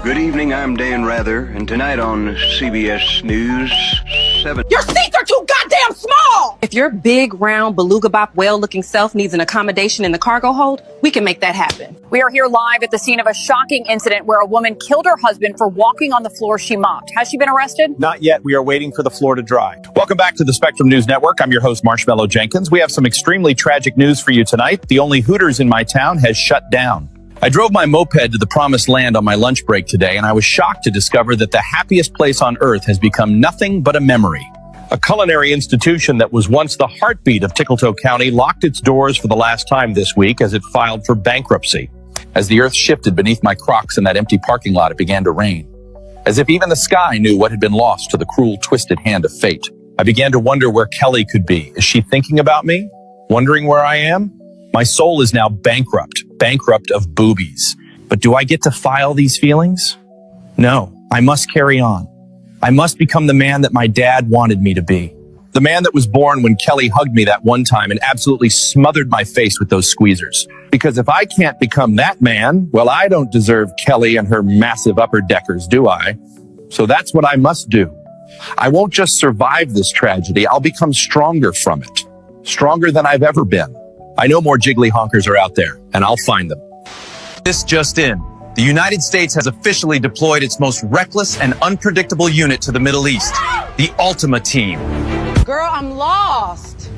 Good evening, I'm Dan Rather, and tonight on CBS News 7... Your seats are too goddamn small! If your big, round, beluga bop whale-looking self needs an accommodation in the cargo hold, we can make that happen. We are here live at the scene of a shocking incident where a woman killed her husband for walking on the floor she mopped. Has she been arrested? Not yet. We are waiting for the floor to dry. Welcome back to the Spectrum News Network. I'm your host, Marshmallow Jenkins. We have some extremely tragic news for you tonight. The only Hooters in my town has shut down. I drove my moped to the promised land on my lunch break today, and I was shocked to discover that the happiest place on earth has become nothing but a memory. A culinary institution that was once the heartbeat of Tickletoe County locked its doors for the last time this week as it filed for bankruptcy. As the earth shifted beneath my Crocs in that empty parking lot, it began to rain. As if even the sky knew what had been lost to the cruel, twisted hand of fate. I began to wonder where Kelly could be. Is she thinking about me? Wondering where I am? My soul is now bankrupt of boobies. But do I get to file these feelings? No, I must carry on. I must become the man that my dad wanted me to be. The man that was born when Kelly hugged me that one time and absolutely smothered my face with those squeezers. Because if I can't become that man, well, I don't deserve Kelly and her massive upper deckers, do I? So that's what I must do. I won't just survive this tragedy, I'll become stronger from it. Stronger than I've ever been. I know more jiggly honkers are out there, and I'll find them. This just in. The United States has officially deployed its most reckless and unpredictable unit to the Middle East, the Ultima Team. Girl, I'm lost.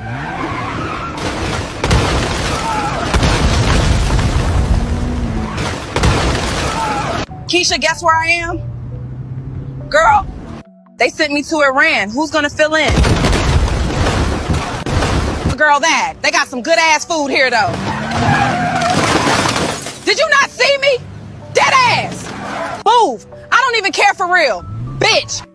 Keisha, guess where I am? Girl, they sent me to Iran. Who's gonna fill in? Girl, that. They got some good ass food here though. Did you not see me? Dead ass. Move. I don't even care for real. Bitch.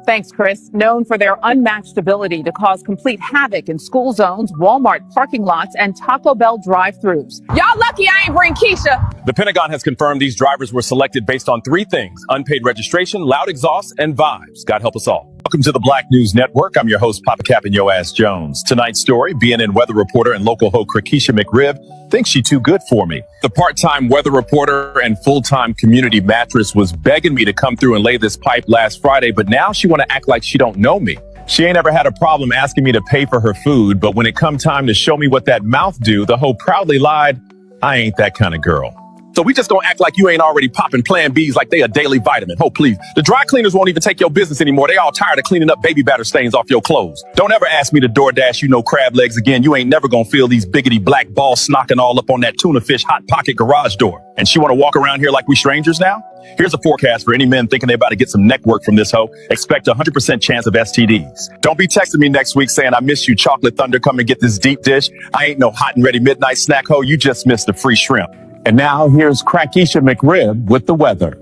Thanks, Chris. Known for their unmatched ability to cause complete havoc in school zones, Walmart parking lots, and Taco Bell drive-thrus. Y'all lucky I ain't bring Keisha. The Pentagon has confirmed these drivers were selected based on three things: unpaid registration, loud exhaust, and vibes. God help us all. Welcome to the Black News Network. I'm your host, Papa Cap and Yo Ass Jones. Tonight's story, BNN weather reporter and local hoe Keisha McRib thinks she too good for me. The part-time weather reporter and full-time community mattress was begging me to come through and lay this pipe last Friday, but now she want to act like she don't know me. She ain't ever had a problem asking me to pay for her food, but when it come time to show me what that mouth do, the hoe proudly lied, I ain't that kind of girl. So we just gonna act like you ain't already popping Plan Bs like they a daily vitamin. Oh, please. The dry cleaners won't even take your business anymore. They all tired of cleaning up baby batter stains off your clothes. Don't ever ask me to DoorDash you no crab legs again. You ain't never gonna feel these biggity black balls snocking all up on that tuna fish hot pocket garage door. And she wanna walk around here like we strangers now? Here's a forecast for any men thinking they're about to get some neck work from this hoe. Expect a 100% chance of STDs. Don't be texting me next week saying I miss you, Chocolate Thunder, come and get this deep dish. I ain't no hot and ready midnight snack hoe. You just missed the free shrimp. And now here's Keisha McRib with the weather.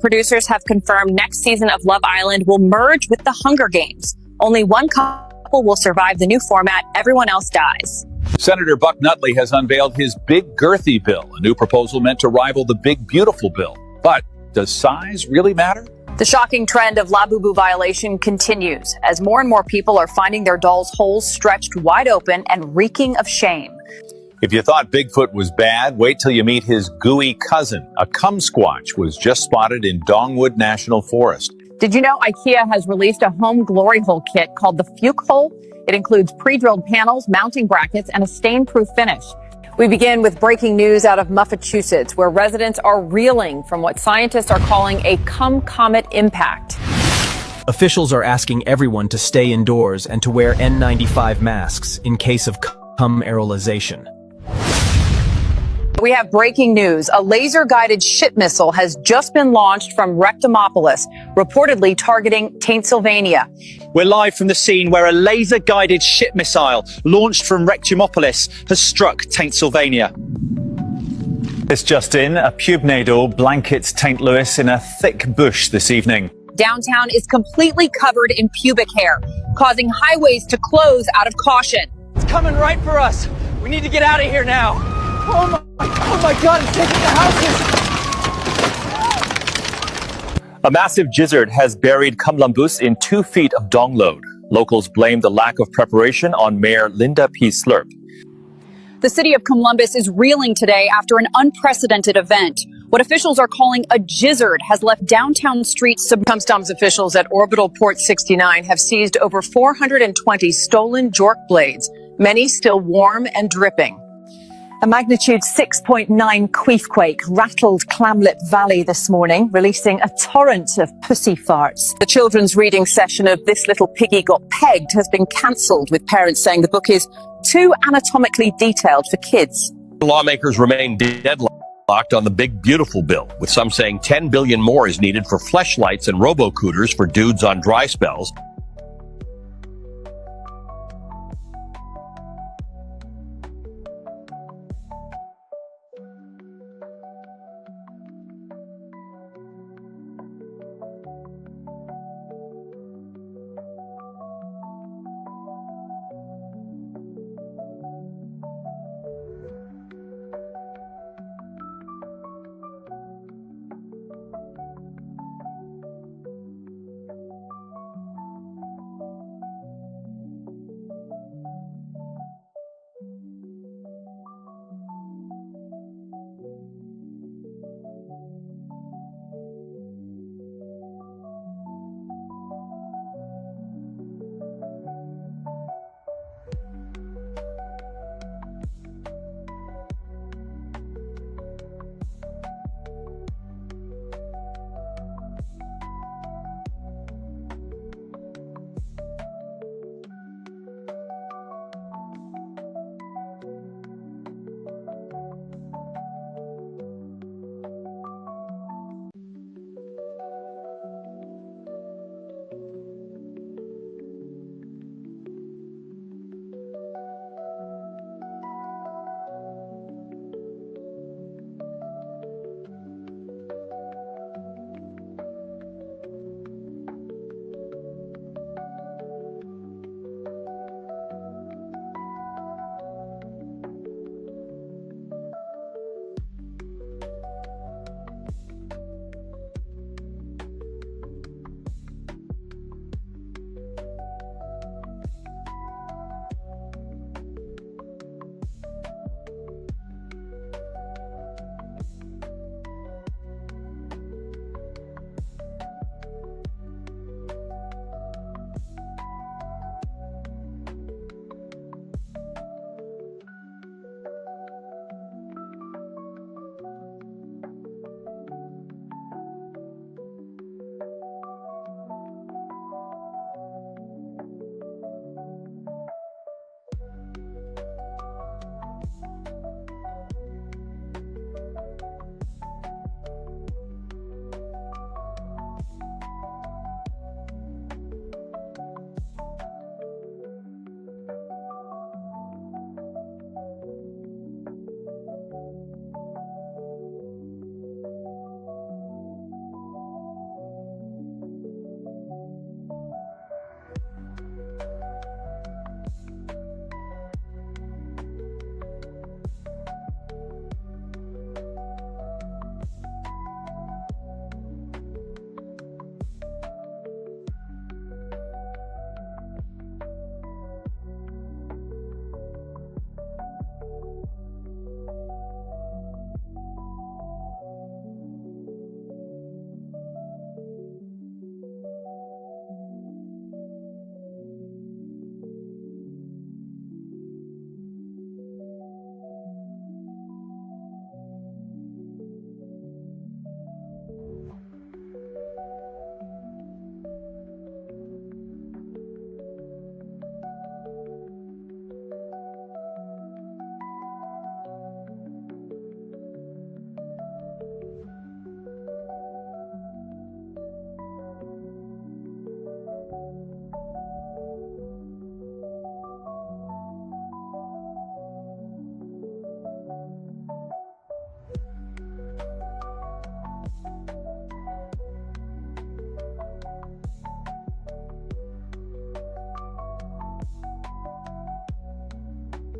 Producers have confirmed next season of Love Island will merge with the Hunger Games. Only one couple will survive the new format. Everyone else dies. Senator Buck Nutley has unveiled his Big Girthy Bill, a new proposal meant to rival the Big Beautiful Bill. But does size really matter? The shocking trend of Labubu violation continues as more and more people are finding their dolls' holes stretched wide open and reeking of shame. If you thought Bigfoot was bad, wait till you meet his gooey cousin. A kumsquatch was just spotted in Dongwood National Forest. Did you know IKEA has released a home glory hole kit called the Fuke Hole? It includes pre-drilled panels, mounting brackets, and a stain-proof finish. We begin with breaking news out of Massachusetts, where residents are reeling from what scientists are calling a cum-comet impact. Officials are asking everyone to stay indoors and to wear N95 masks in case of cum aerolization. We have breaking news. A laser-guided ship missile has just been launched from Rectomopolis, reportedly targeting Pennsylvania. We're live from the scene where a laser-guided ship missile launched from Rectomopolis has struck Pennsylvania. It's just in. A pubnadal blankets St. Louis in a thick bush this evening. Downtown is completely covered in pubic hair, causing highways to close out of caution. It's coming right for us. We need to get out of here now. Oh my God, it's taking the houses. A massive gizzard has buried Kamlambus in 2 feet of donglode. Locals blame the lack of preparation on Mayor Linda P. Slurp. The city of Columbus is reeling today after an unprecedented event. What officials are calling a gizzard has left downtown streets. Customs officials at Orbital Port 69 have seized over 420 stolen jork blades, many still warm and dripping. A magnitude 6.9 queefquake rattled Clamlip Valley this morning, releasing a torrent of pussy farts. The children's reading session of This Little Piggy Got Pegged has been cancelled, with parents saying the book is too anatomically detailed for kids. Lawmakers remain deadlocked on the Big Beautiful Bill, with some saying 10 billion more is needed for fleshlights and robo-cooters for dudes on dry spells.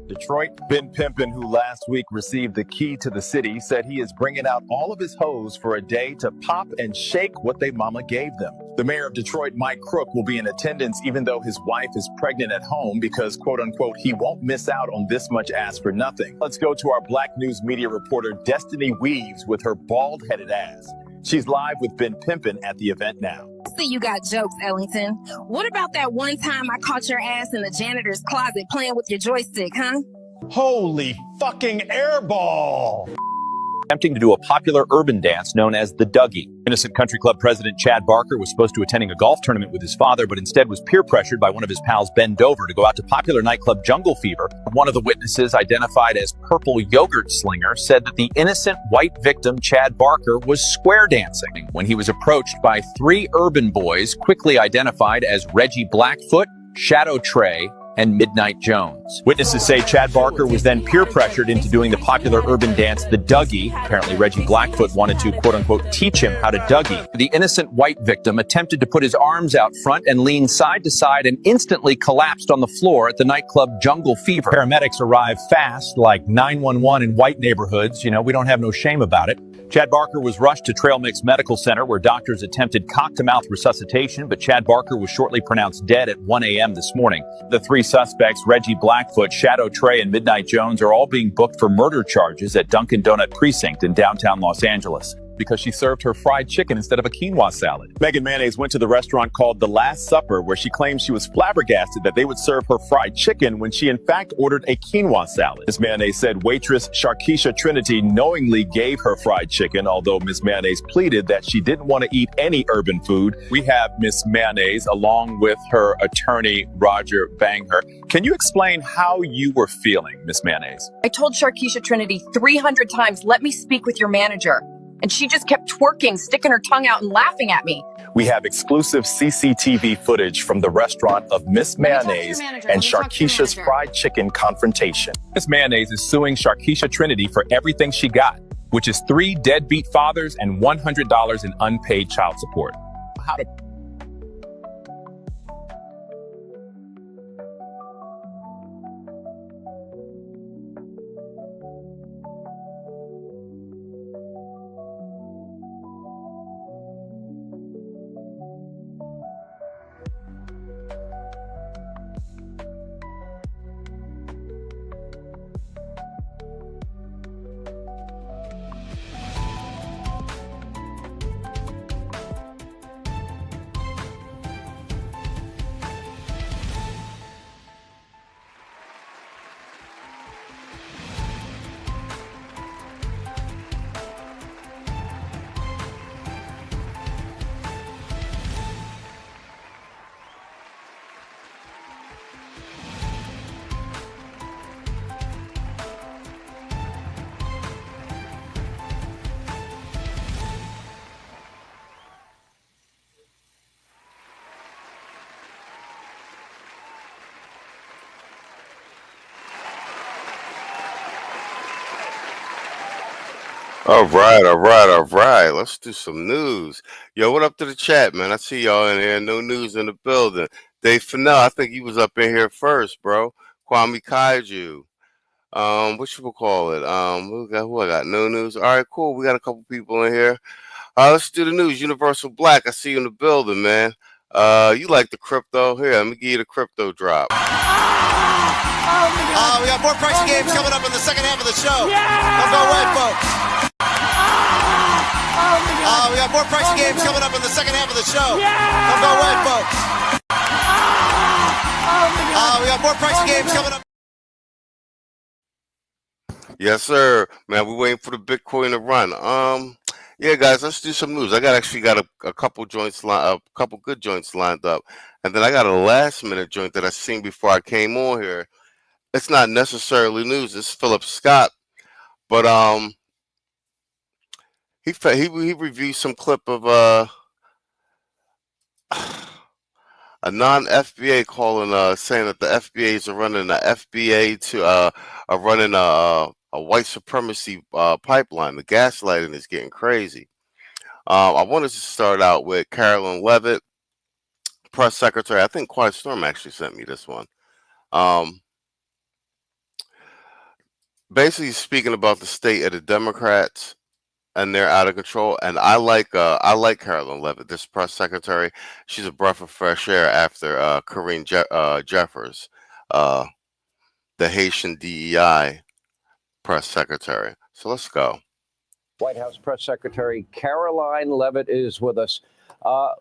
Detroit. Ben Pimpin, who last week received the key to the city, said he is bringing out all of his hoes for a day to pop and shake what they mama gave them. The mayor of Detroit, Mike Crook, will be in attendance even though his wife is pregnant at home because, quote unquote, he won't miss out on this much ass for nothing. Let's go to our Black News Media reporter, Destiny Weaves, with her bald-headed ass. She's live with Ben Pimpin at the event now. See, you got jokes, Ellington. What about that one time I caught your ass in the janitor's closet playing with your joystick, huh? Holy fucking airball! Attempting to do a popular urban dance known as the Dougie. Innocent Country Club president Chad Barker was supposed to attending a golf tournament with his father, but instead was peer pressured by one of his pals, Ben Dover, to go out to popular nightclub Jungle Fever. One of the witnesses, identified as Purple Yogurt Slinger, said that the innocent white victim, Chad Barker, was square dancing when he was approached by three urban boys, quickly identified as Reggie Blackfoot, Shadow Trey, and Midnight Jones. Witnesses say Chad Barker was then peer pressured into doing the popular urban dance, the Dougie. Apparently, Reggie Blackfoot wanted to, quote unquote, teach him how to Dougie. The innocent white victim attempted to put his arms out front and lean side to side and instantly collapsed on the floor at the nightclub Jungle Fever. Paramedics arrived fast, like 911 in white neighborhoods. You know, we don't have no shame about it. Chad Barker was rushed to Trail Mix Medical Center, where doctors attempted cock-to-mouth resuscitation, but Chad Barker was shortly pronounced dead at 1 a.m. this morning. The three suspects, Reggie Blackfoot, Shadow Trey, and Midnight Jones, are all being booked for murder charges at Dunkin' Donut Precinct in downtown Los Angeles because she served her fried chicken instead of a quinoa salad. Megan Mayonnaise went to the restaurant called The Last Supper, where she claimed she was flabbergasted that they would serve her fried chicken when she in fact ordered a quinoa salad. Ms. Mayonnaise said waitress Sharkeisha Trinity knowingly gave her fried chicken, although Ms. Mayonnaise pleaded that she didn't want to eat any urban food. We have Ms. Mayonnaise along with her attorney, Roger Banger. Can you explain how you were feeling, Ms. Mayonnaise? I told Sharkeisha Trinity 300 times, let me speak with your manager. And she just kept twerking, sticking her tongue out and laughing at me. We have exclusive CCTV footage from the restaurant of Miss Mayonnaise and Sharkeisha's fried chicken confrontation. Miss Mayonnaise is suing Sharkeisha Trinity for everything she got, which is 3 deadbeat fathers and $100 in unpaid child support. All right, all right, all right. Let's do some news. Yo, what up to the chat, man? I see y'all in here. No news in the building. Dave Fennell, I think he was up in here first, bro. Kwame Kaiju. What you call it? Who I got? No news. All right, cool. We got a couple people in here. Let's do the news. Universal Black, I see you in the building, man. You like the crypto? Here, let me give you the crypto drop. We got more pricey games coming up in the second half of the show. Don't go away, folks. We got more pricey games coming up in the second half of the show. Don't go away, folks. We got more pricey games coming up. Yes, sir. Man, we're waiting for the Bitcoin to run. Yeah, guys, let's do some news. I actually got a couple joints a couple good joints lined up, and then I got a last minute joint that I seen before I came on here. It's not necessarily news. It's Philip Scott, but he reviewed some clip of a non-FBA calling saying that the FBAs are running the FBA to are running a white supremacy pipeline. The gaslighting is getting crazy. I wanted to start out with Karoline Leavitt, press secretary. I think Quiet Storm actually sent me this one. basically speaking about the state of the Democrats, and they're out of control. And I like Karoline Leavitt, this press secretary. She's a breath of fresh air after Jeffers, uh, the Haitian DEI press secretary. So let's go. White House Press Secretary Karoline Leavitt is with us.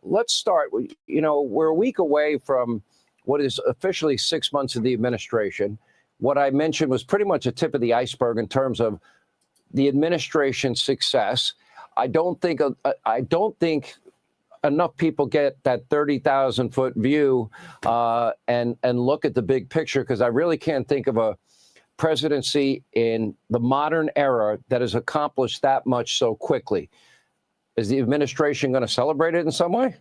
Let's start. We're a week away from what is officially 6 months of the administration. What I mentioned was pretty much a tip of the iceberg in terms of the administration's success. I don't think enough people get that 30,000-foot view and look at the big picture, because I really can't think of a presidency in the modern era that has accomplished that much so quickly. Is the administration going to celebrate it in some way?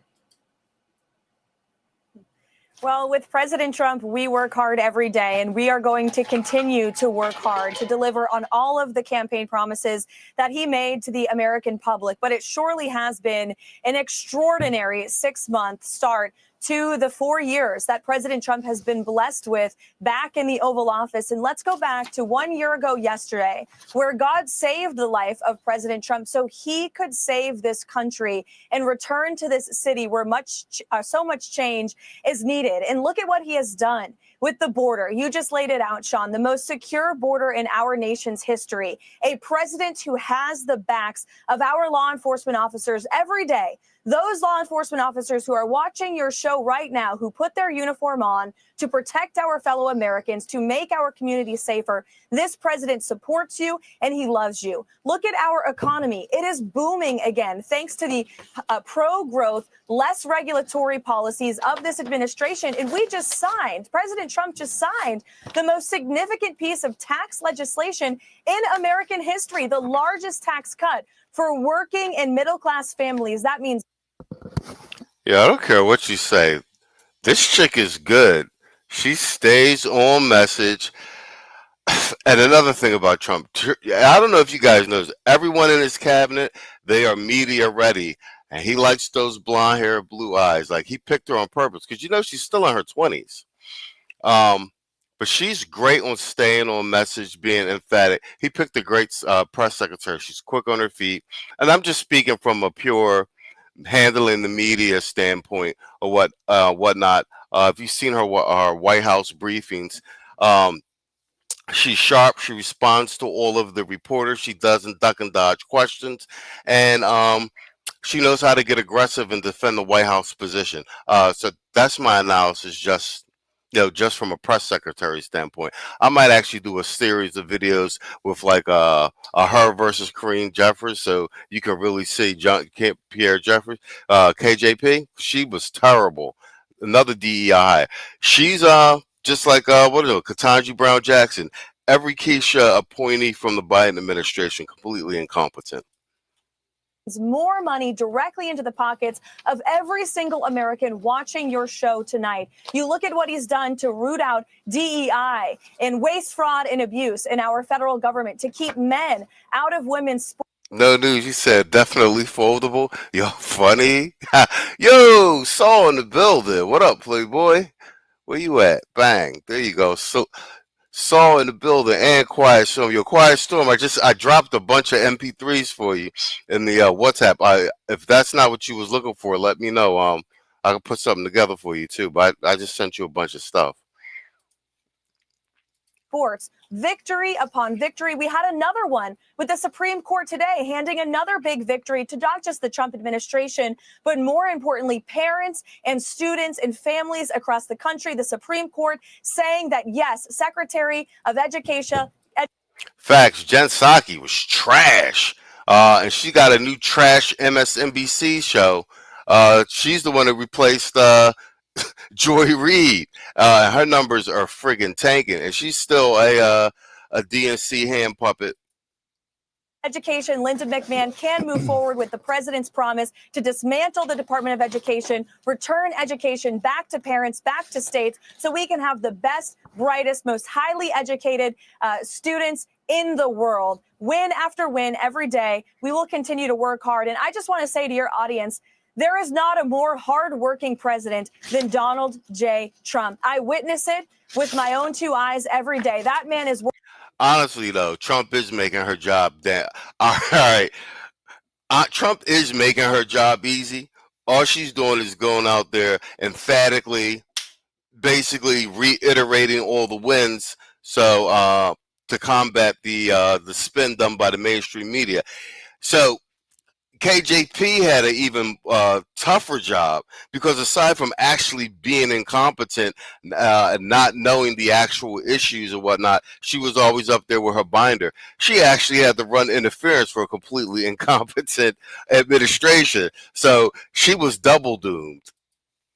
Well, with President Trump, we work hard every day, and we are going to continue to work hard to deliver on all of the campaign promises that he made to the American public. But it surely has been an extraordinary 6-month start to the 4 years that President Trump has been blessed with back in the Oval Office. And let's go back to 1 year ago yesterday, where God saved the life of President Trump so he could save this country and return to this city where so much change is needed. And look at what he has done with the border. You just laid it out, Sean, the most secure border in our nation's history. A president who has the backs of our law enforcement officers every day. Those law enforcement officers who are watching your show right now, who put their uniform on to protect our fellow Americans, to make our community safer. This president supports you and he loves you. Look at our economy. It is booming again, thanks to the pro-growth, less regulatory policies of this administration. And President Trump just signed the most significant piece of tax legislation in American history, the largest tax cut for working and middle-class families. That means Yeah, I don't care what you say. This chick is good. She stays on message. And another thing about Trump, I don't know if you guys know this, everyone in his cabinet, they are media ready. And he likes those blonde hair, blue eyes. Like, he picked her on purpose because, she's still in her 20s. But she's great on staying on message, being emphatic. He picked a great press secretary. She's quick on her feet. And I'm just speaking from a pure handling the media standpoint or whatnot. If you've seen her White House briefings, she's sharp. She responds to all of the reporters. She doesn't duck and dodge questions, and she knows how to get aggressive and defend the White House position. So that's my analysis. Just from a press secretary standpoint, I might actually do a series of videos with like a her versus Kareem Jeffers, so you can really see Pierre Jeffers, KJP. She was terrible. Another DEI. She's just like Ketanji Brown Jackson. Every Keisha appointee from the Biden administration completely incompetent. More money directly into the pockets of every single American watching your show tonight. You look at what he's done to root out DEI and waste, fraud, and abuse in our federal government, to keep men out of women's sports. No news. You said definitely foldable. Yo, funny. Yo, Saul in the building. What up, Playboy? Where you at? Bang. There you go. So Saul in the building and Quiet Storm. Your Quiet Storm, I dropped a bunch of MP3s for you in the WhatsApp. If that's not what you was looking for, let me know. I can put something together for you too. But I just sent you a bunch of stuff. Sports, victory upon victory. We had another one with the Supreme Court today, handing another big victory to not just the Trump administration, but more importantly, parents and students and families across the country. The Supreme Court saying that, yes, Secretary of Education. Facts. Jen Psaki was trash. And she got a new trash MSNBC show. She's the one that replaced Joy Reid. Her numbers are friggin' tanking, and she's still a DNC hand puppet. Education, Linda McMahon can move forward with the president's promise to dismantle the Department of Education, return education back to parents, back to states, so we can have the best, brightest, most highly educated students in the world. Win after win every day. We will continue to work hard. And I just want to say to your audience, there is not a more hardworking president than Donald J. Trump. I witness it with my own two eyes every day. That man is. honestly though, Trump is making her job all right. Trump is making her job easy. All she's doing is going out there emphatically, basically reiterating all the wins. So to combat the spin done by the mainstream media. So KJP had an even tougher job because aside from actually being incompetent and not knowing the actual issues and whatnot, she was always up there with her binder. She actually had to run interference for a completely incompetent administration. So she was double doomed.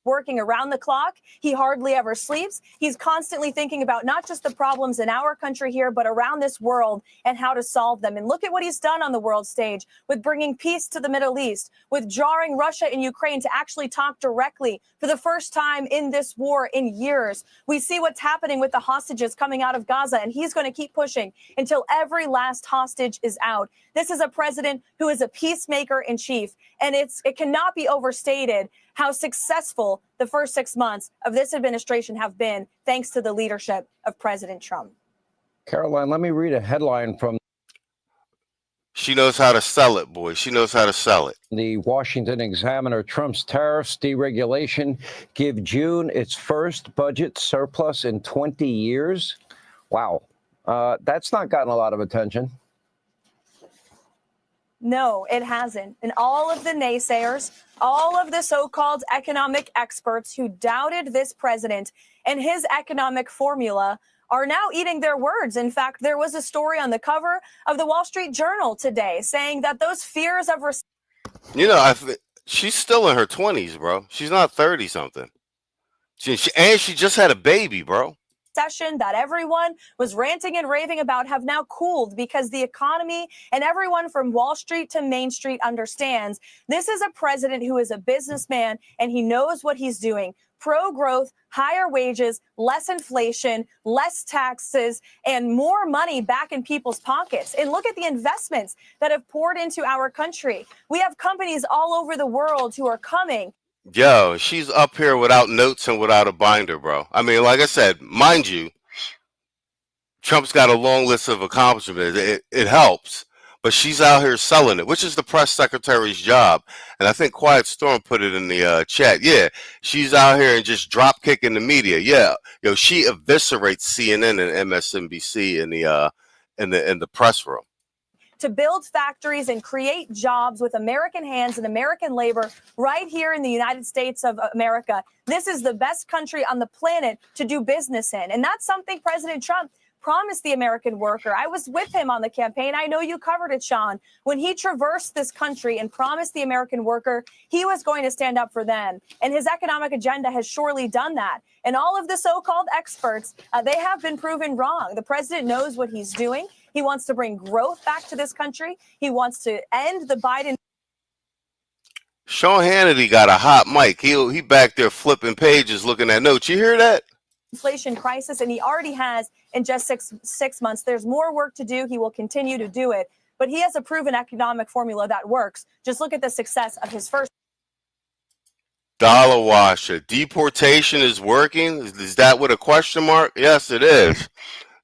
Working around the clock. He hardly ever sleeps. He's constantly thinking about not just the problems in our country here, but around this world and how to solve them. And look at what he's done on the world stage with bringing peace to the Middle East, with jarring Russia and Ukraine to actually talk directly for the first time in this war in years. We see what's happening with the hostages coming out of Gaza, and he's going to keep pushing until every last hostage is out. This is a president who is a peacemaker in chief, and it cannot be overstated how successful the first 6 months of this administration have been, thanks to the leadership of President Trump. Caroline, let me read a headline from She knows how to sell it, boy. She knows how to sell it. the Washington Examiner. Trump's tariffs deregulation give June its first budget surplus in 20 years. Wow. That's not gotten a lot of attention. No, it hasn't. And all of the naysayers, all of the so-called economic experts who doubted this president and his economic formula are now eating their words. In fact, there was a story on the cover of the Wall Street Journal today saying that those fears of she's still in her 20s, bro. She's not 30-something. She just had a baby, bro. Session that everyone was ranting and raving about have now cooled because the economy and everyone from Wall Street to Main Street understands this is a president who is a businessman and he knows what he's doing. Pro-growth, higher wages, less inflation, less taxes, and more money back in people's pockets. And look at the investments that have poured into our country. We have companies all over the world who are coming. Yo, she's up here without notes and without a binder, bro. I mean, like I said, mind you, Trump's got a long list of accomplishments. It helps, but she's out here selling it, which is the press secretary's job. And I think Quiet Storm put it in the chat. Yeah, she's out here and just drop kicking the media. Yeah, yo, she eviscerates CNN and MSNBC in the press room. To build factories and create jobs with American hands and American labor right here in the United States of America. This is the best country on the planet to do business in. And that's something President Trump promised the American worker. I was with him on the campaign. I know you covered it, Sean. When he traversed this country and promised the American worker he was going to stand up for them. And his economic agenda has surely done that. And all of the so-called experts, they have been proven wrong. The president knows what he's doing. He wants to bring growth back to this country. He wants to end the Biden. Sean Hannity got a hot mic. He back there flipping pages, looking at notes. You hear that? Inflation crisis, and he already has in just six months. There's more work to do. He will continue to do it, but he has a proven economic formula that works. Just look at the success of his first. Dollar washer. Deportation is working. Is that with a question mark? Yes, it is.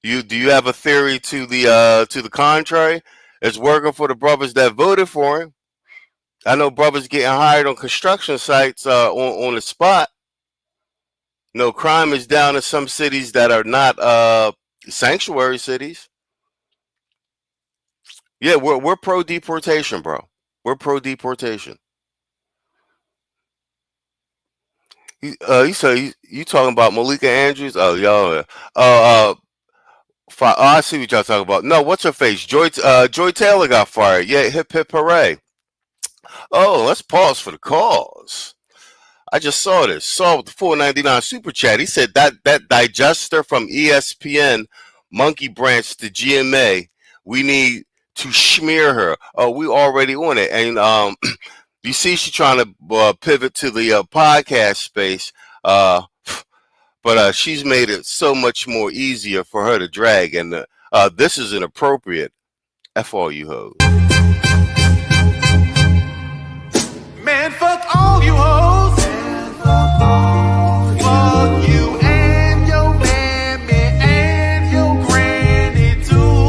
Do you have a theory to the contrary? It's working for the brothers that voted for him. I know brothers getting hired on construction sites on the spot. No, crime is down in some cities that are not sanctuary cities. Yeah, we're pro deportation, bro. We're pro deportation. You talking about Malika Andrews? Oh, y'all. I see what y'all talking about. No, what's her face? Joy Taylor got fired. Yeah, hip hip hooray. Oh, let's pause for the cause. I just saw this. Saw with the $4.99 super chat. He said that digester from ESPN monkey branch to GMA. We need to smear her. Oh, we already on it. And you see, she's trying to pivot to the podcast space. But she's made it so much more easier for her to drag. And this is inappropriate. F all you hoes. Man, fuck all you hoes. Fuck you and your mammy and your granny too.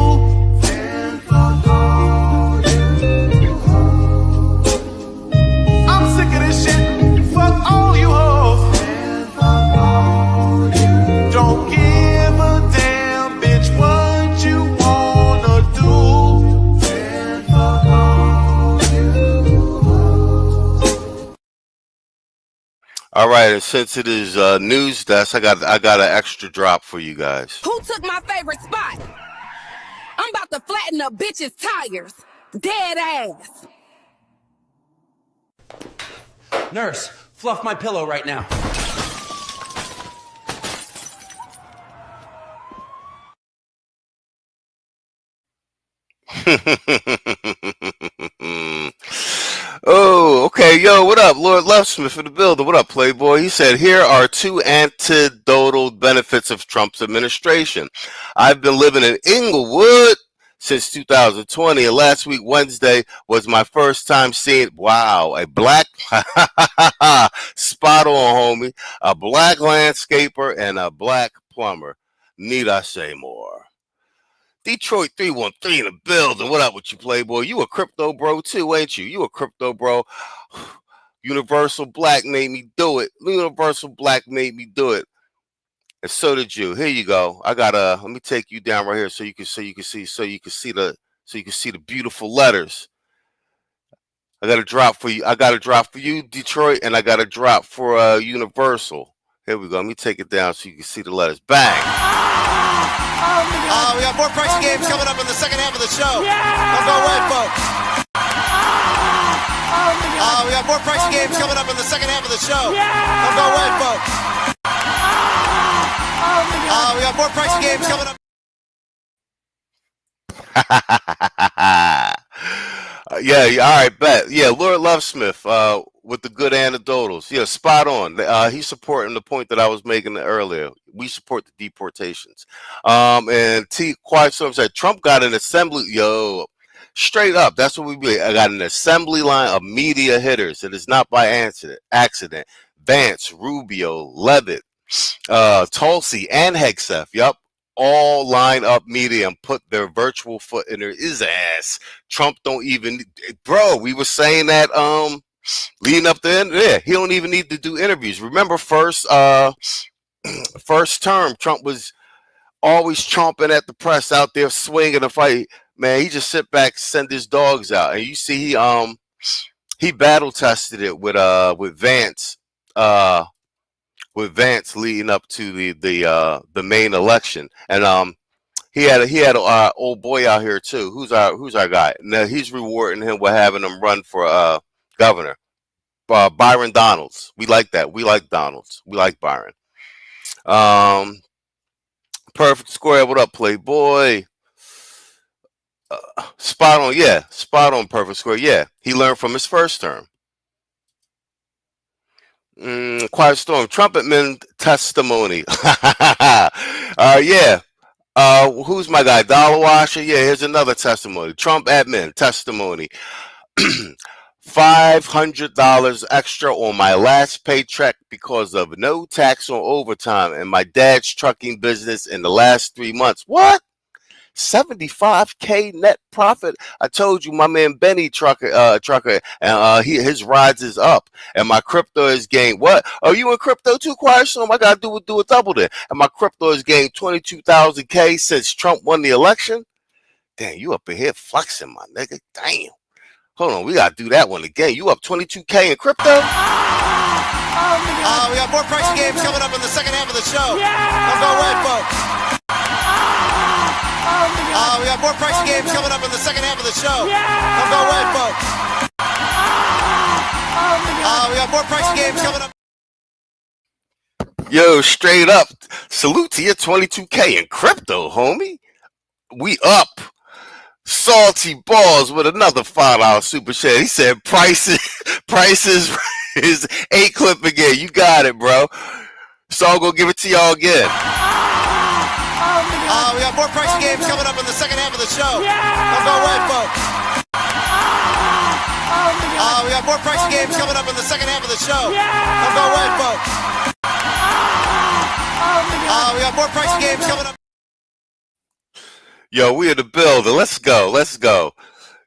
All right, and since it is news desk, I got an extra drop for you guys. Who took my favorite spot? I'm about to flatten a bitch's tires. Dead ass. Nurse, fluff my pillow right now. Oh, okay. Yo, what up? Lord Lovesmith in the building. What up, Playboy? He said, here are two anecdotal benefits of Trump's administration. I've been living in Inglewood since 2020, and last week, Wednesday, was my first time seeing, wow, a black, spot on, homie, a black landscaper and a black plumber. Need I say more? Detroit 313 in the building. What up with you, Playboy? You a crypto bro too, ain't you? You a crypto bro. Universal Black made me do it. Universal Black made me do it. And so did you. Here you go. I gotta let me take you down right here so you can see the beautiful letters. I got a drop for you. I got a drop for you, Detroit, and I got a drop for Universal. Here we go. Let me take it down so you can see the letters. Bang. We got more pricey games coming up in the second half of the show. Don't go away, folks. We got more pricey games coming up in the second half of the show. Don't go away, folks. We got more pricey games coming up. Yeah, all right, bet. Yeah, Lord Lovesmith with the good anecdotals. Yeah, spot on. He's supporting the point that I was making earlier. We support the deportations. And Quiet Storm said, Trump got an assembly. Yo, straight up, that's what we be. I got an assembly line of media hitters. It is not by accident. Vance, Rubio, Leavitt, Tulsi, and Hegseth. Yup. All line up media and put their virtual foot in his ass. Trump don't even, bro, we were saying that leading up to the end, yeah, he don't even need to do interviews. Remember first term, Trump was always chomping at the press out there swinging a fight. Man, he just sit back, send his dogs out. And you see he battle tested it with Vance. With Vance leading up to the main election, and he had a old boy out here too. Who's our guy? Now he's rewarding him with having him run for governor. Byron Donalds. We like that. We like Donalds. We like Byron. Perfect Square. What up, Playboy? Spot on. Yeah, spot on. Perfect Square. Yeah, he learned from his first term. Quiet Storm, trumpetman testimony. Yeah. Who's my guy? Dollar Washer? Yeah, here's another testimony. Trump admin testimony. $500 extra on my last paycheck because of no tax on overtime and my dad's trucking business in the last 3 months. What? 75K net profit. I told you, my man Benny trucker, and his rides is up, and my crypto is gained. What? Oh, you in crypto too, Quiet Storm? I gotta do a double then. And my crypto has gained 22,000K since Trump won the election. Damn, you up in here flexing, my nigga. Damn. Hold on, we gotta do that one again. You up 22K in crypto? We got more pricey games coming up in the second half of the show. Don't go away, folks. We got more pricey games coming up in the second half of the show. Don't go away, folks. We got more pricey games coming up. Yo, straight up, salute to your 22K in crypto, homie. We up. Salty Balls with another $5 super chat. He said prices is 8 clip again. You got it, bro. So I'm gonna give it to y'all again. We got more pricey games coming up in the second half of the show. Don't go away, folks. We got more pricey games coming up in the second half of the show. Don't go away, folks. We got more pricey games coming up. Yo, we in the building. Let's go. Let's go.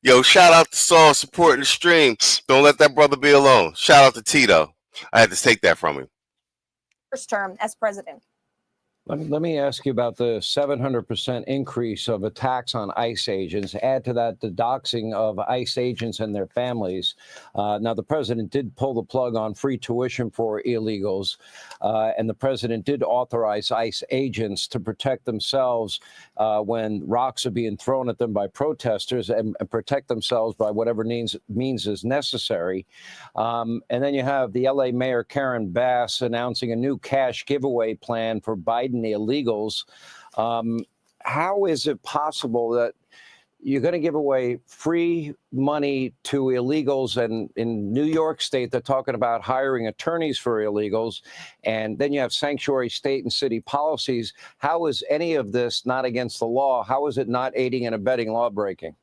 Yo, shout out to Saul supporting the stream. Don't let that brother be alone. Shout out to Tito. I had to take that from him. First term as president. Let me ask you about the 700% increase of attacks on ICE agents. Add to that the doxing of ICE agents and their families. Now, the president did pull the plug on free tuition for illegals, and the president did authorize ICE agents to protect themselves when rocks are being thrown at them by protesters and protect themselves by whatever means is necessary. And then you have the LA Mayor Karen Bass announcing a new cash giveaway plan for Biden the illegals. How is it possible that you're going to give away free money to illegals, and in New York State they're talking about hiring attorneys for illegals, and then you have sanctuary state and city policies? How is any of this not against the law? How is it not aiding and abetting lawbreaking?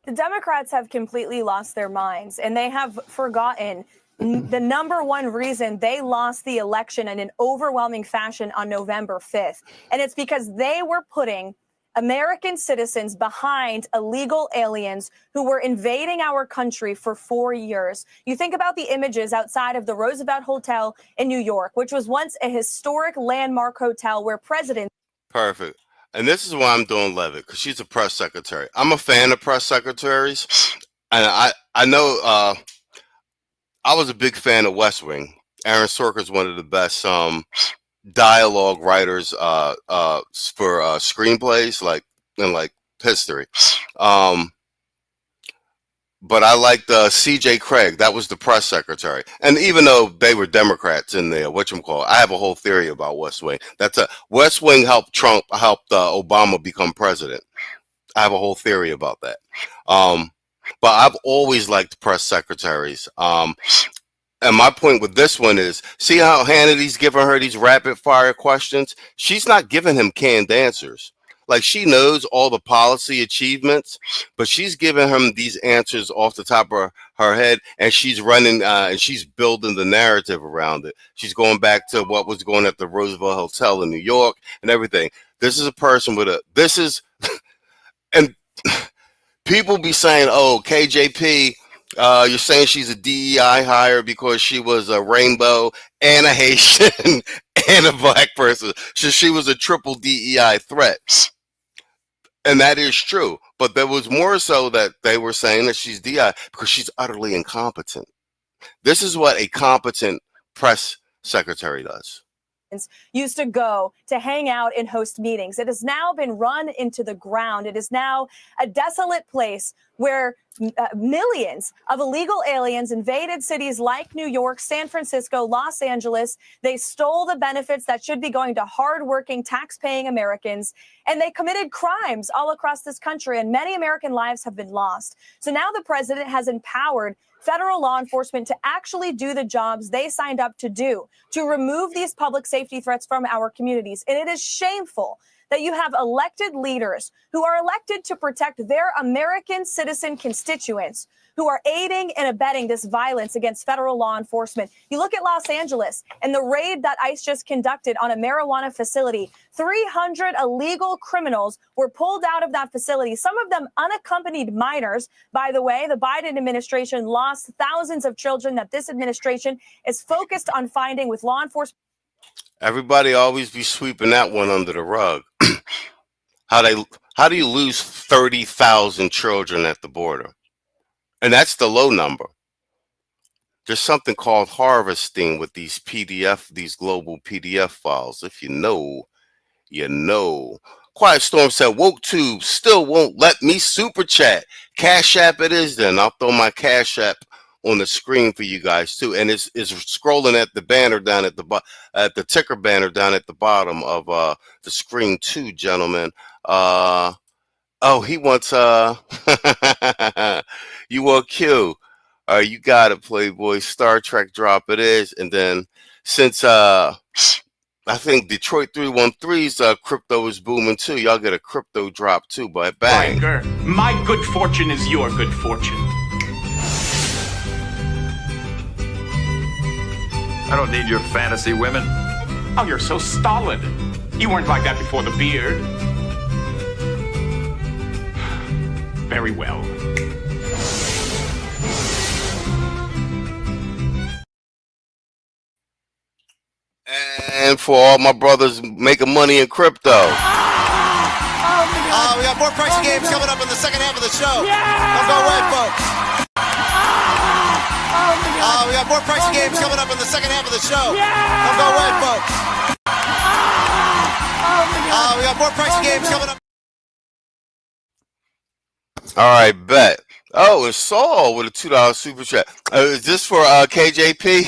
The Democrats have completely lost their minds, and they have forgotten the number one reason they lost the election in an overwhelming fashion on November 5th. And it's because they were putting American citizens behind illegal aliens who were invading our country for 4 years. You think about the images outside of the Roosevelt Hotel in New York, which was once a historic landmark hotel where presidents. Perfect. And this is why I'm doing Leavitt, because she's a press secretary. I'm a fan of press secretaries. And I know I was a big fan of West Wing. Aaron Sorkin's one of the best dialogue writers for screenplays, like in history. But I liked C.J. Craig. That was the press secretary. And even though they were Democrats in there, I have a whole theory about West Wing. West Wing helped Obama become president. I have a whole theory about that. But I've always liked press secretaries. And my point with this one is, see how Hannity's giving her these rapid fire questions? She's not giving him canned answers. Like, she knows all the policy achievements, but she's giving him these answers off the top of her head, and she's running and she's building the narrative around it. She's going back to what was going at the Roosevelt Hotel in New York and everything. This is a person with and people be saying, oh, KJP, you're saying she's a DEI hire because she was a rainbow and a Haitian and a black person. So she was a triple DEI threat. And that is true. But there was more so that they were saying that she's DEI because she's utterly incompetent. This is what a competent press secretary does. Used to go to hang out and host meetings. It has now been run into the ground. It is now a desolate place where millions of illegal aliens invaded cities like New York, San Francisco, Los Angeles. They stole the benefits that should be going to hardworking, tax-paying Americans, and they committed crimes all across this country, and many American lives have been lost. So now the president has empowered federal law enforcement to actually do the jobs they signed up to do, to remove these public safety threats from our communities. And it is shameful that you have elected leaders who are elected to protect their American citizen constituents who are aiding and abetting this violence against federal law enforcement. You look at Los Angeles and the raid that ICE just conducted on a marijuana facility. 300 illegal criminals were pulled out of that facility, some of them unaccompanied minors. By the way, the Biden administration lost thousands of children that this administration is focused on finding with law enforcement. Everybody always be sweeping that one under the rug. How do you lose 30,000 children at the border? And that's the low number. There's something called harvesting with these these global PDF files. If you know, you know. Quiet Storm said, WokeTube still won't let me super chat. Cash App it is then. I'll throw my Cash App on the screen for you guys too. And it's scrolling at the banner down at the ticker banner down at the bottom of the screen too, gentlemen. Oh, he wants you want Q. You got it, Playboy. Star Trek drop it is. And then since I think Detroit 313's crypto is booming too, y'all get a crypto drop too, but bang. My good fortune is your good fortune. I don't need your fantasy women. Oh, you're so stolid. You weren't like that before the beard. Very well. And for all my brothers making money in crypto. We got more pricey games coming up in the second half of the show. Don't go away, folks. We got more pricey games coming up in the second half of the show. Don't go away, folks. We got more pricey games coming up. All right, bet. Oh, and Saul with a $2 super chat. Is this for KJP?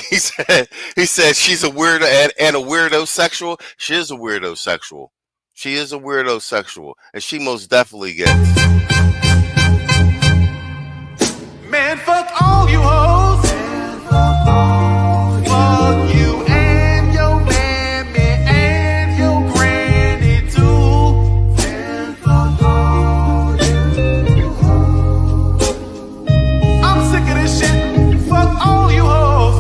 He said she's a weirdo and a weirdo sexual. She is a weirdo sexual. She is a weirdo sexual, and she most definitely gets. Man, fuck all you hoes. Fuck you and your mammy and your granny too. I'm sick of this shit. Fuck all you hoes.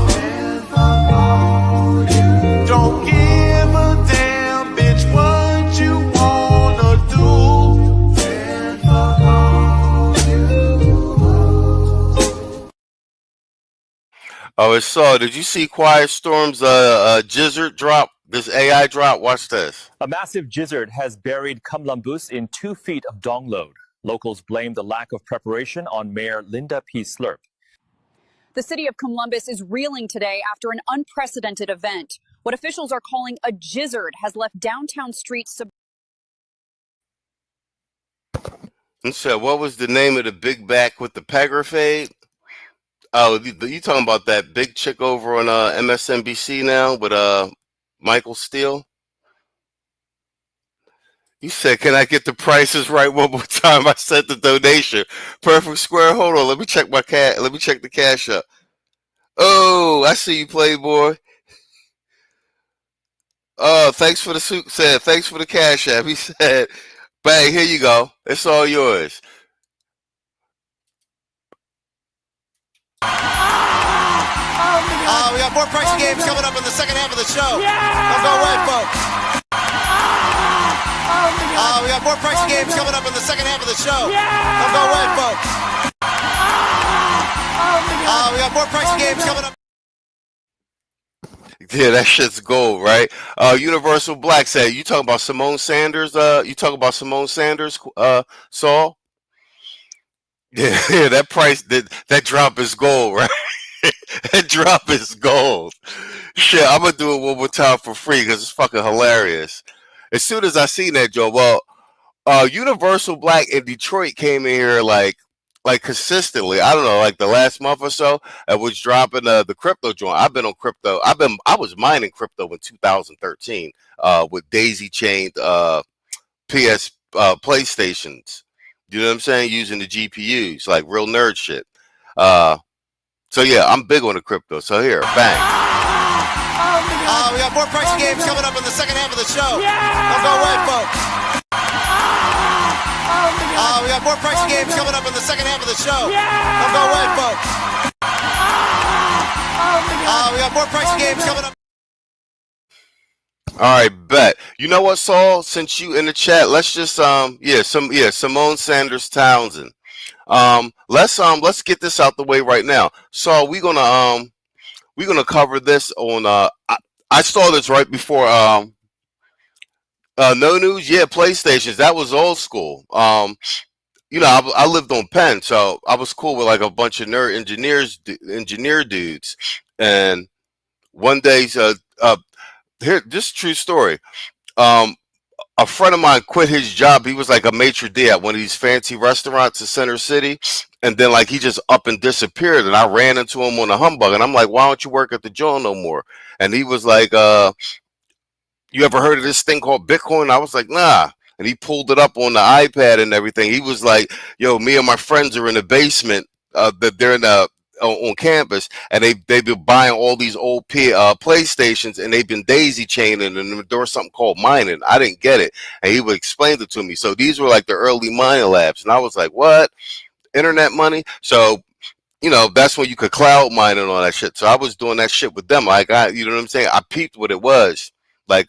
Don't give a damn, bitch, what you wanna do. Oh, it's Saul. Did you see Quiet Storm's jizzard drop? This AI drop? Watch this. A massive gizzard has buried Kamlambus in 2 feet of dong load. Locals blame the lack of preparation on Mayor Linda P. Slurp. The city of Columbus is reeling today after an unprecedented event. What officials are calling a gizzard has left downtown streets. And so, what was the name of the big back with the pegrifade? Oh, you talking about that big chick over on MSNBC now with Michael Steele? You said, "Can I get the prices right one more time?" I said the donation. Perfect square. Hold on, let me check my cat. Let me check the cash up. Oh, I see you, Playboy. Oh, thanks for the suit. Said thanks for the cash app. He said, "Bang, here you go. It's all yours." We got more pricey games coming up in the second half of the show. Don't go away, folks. We got more pricey games coming up in the second half of the show. Don't go away, folks. We got more pricey games coming up. Yeah, that shit's gold, right? Universal Black said, "You talking about Simone Sanders? You talking about Simone Sanders, Saul?" Yeah, that price, that drop is gold, right? That drop is gold. Shit, I'm gonna do it one more time for free because it's fucking hilarious. As soon as I seen that, Joe, well, Universal Black in Detroit came in here like consistently. I don't know, like the last month or so, and was dropping the crypto joint. I've been on crypto. I was mining crypto in 2013 with daisy chained PS PlayStations. You know what I'm saying? Using the GPUs, like real nerd shit. So yeah, I'm big on the crypto. So here, bang. We got more pricey games coming up in the second half of the show. Don't go away, folks. We got more pricey games coming up in the second half of the show. Don't go away, folks. We got more pricey games coming up. All right, bet. You know what, Saul? Since you in the chat, let's just Simone Sanders Townsend. Let's get this out the way right now. So we're gonna cover this on I saw this right before no news. Yeah, PlayStations. That was old school. You know, I lived on Penn, so I was cool with like a bunch of nerd engineer dudes. And one day, here, this true story. A friend of mine quit his job. He was like a maitre d' at one of these fancy restaurants in Center City. And then like he just up and disappeared. And I ran into him on a humbug. And I'm like, "Why don't you work at the joint no more?" And he was like, "You ever heard of this thing called Bitcoin?" I was like, "Nah." And he pulled it up on the iPad and everything. He was like, "Yo, me and my friends are in the basement. They're in the on campus, and they've been buying all these old PlayStations, and they've been daisy chaining, and they're doing something called mining." I didn't get it, and he would explain it to me. So these were like the early mining labs, and I was like, "What? Internet money?" So you know, that's when you could cloud mine and all that shit. So I was doing that shit with them. Like you know what I'm saying? I peeped what it was. Like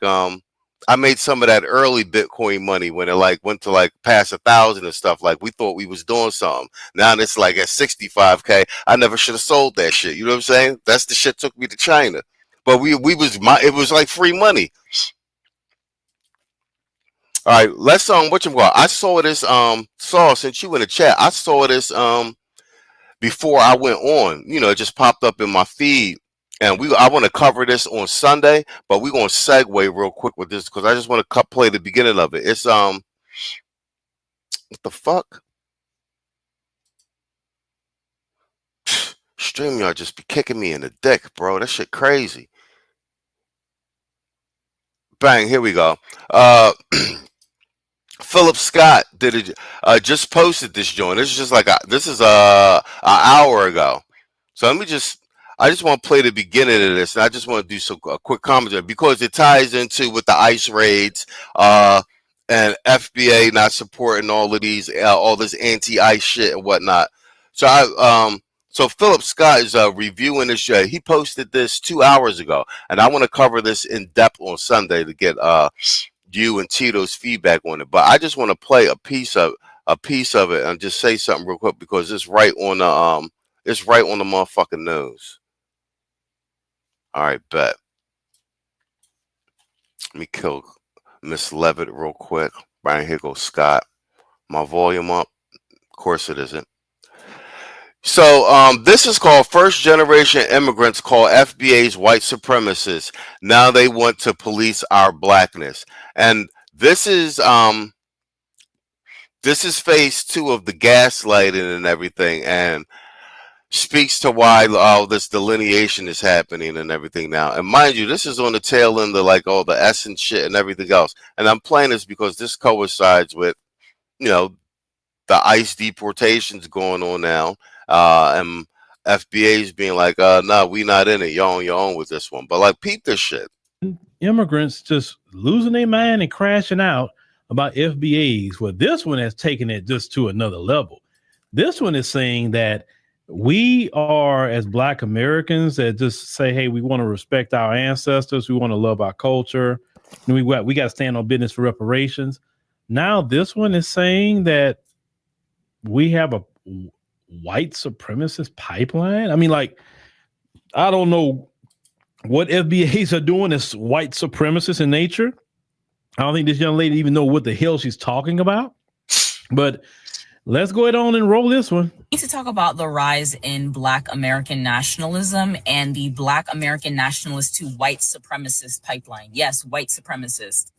I made some of that early Bitcoin money when it like went to like past 1,000 and stuff. Like we thought we was doing something. Now it's like at 65K. I never should have sold that shit. You know what I'm saying? That's the shit took me to China. but it was like free money. All right, let's I saw this since you in the chat, I saw this before I went on. It just popped up in my feed, and I want to cover this on Sunday, but we're gonna segue real quick with this because I just want to play the beginning of it. It's what the fuck? StreamYard just be kicking me in the dick, bro. That shit crazy. Bang, here we go. Philip Scott just posted this joint. This is just like an hour ago. So I just want to play the beginning of this, and I just want to do a quick commentary because it ties into with the ICE raids and FBA not supporting all this anti-ICE shit and whatnot. So Philip Scott is reviewing this. He posted this 2 hours ago, and I want to cover this in depth on Sunday to get you and Tito's feedback on it. But I just want to play a piece of it and just say something real quick because it's right on the motherfucking nose. All right, bet. Let me kill Miss Leavitt real quick. Right, here goes Scott. My volume up. Of course it isn't. So this is called First Generation Immigrants Call FBA's White Supremacists. Now they want to police our blackness. And this is phase 2 of the gaslighting and everything, and speaks to why all this delineation is happening and everything now. And mind you, this is on the tail end of like all the essence shit and everything else. And I'm playing this because this coincides with, the ICE deportations going on now. And FBA's being like, no, we not in it. Y'all on your own with this one. But like, peep this shit. Immigrants just losing their mind and crashing out about FBAs. Well, this one has taken it just to another level. This one is saying that we are, as Black Americans, that just say, hey, we want to respect our ancestors. We want to love our culture. And we got to stand on business for reparations. Now this one is saying that we have a white supremacist pipeline. I mean, like, I don't know what FBAs are doing as white supremacists in nature. I don't think this young lady even know what the hell she's talking about. But let's go ahead on and roll this one. We need to talk about the rise in Black American nationalism and the Black American nationalist to white supremacist pipeline. Yes, white supremacist.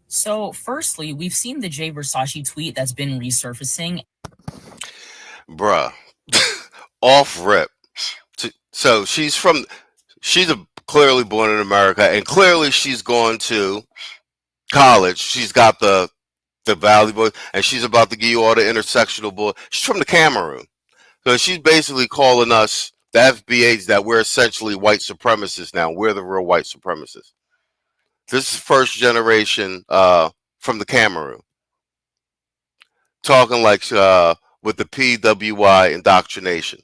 So firstly, we've seen the Jay Versace tweet that's been resurfacing. Bruh, off rip. So she's clearly born in America, and clearly she's going to college. She's got the Valley Boy, and she's about to give you all the intersectional boy. She's from the Cameroon. So she's basically calling us, the FBAs, that we're essentially white supremacists now. We're the real white supremacists. This is first generation from the Cameroon. Talking like with the PWI indoctrination.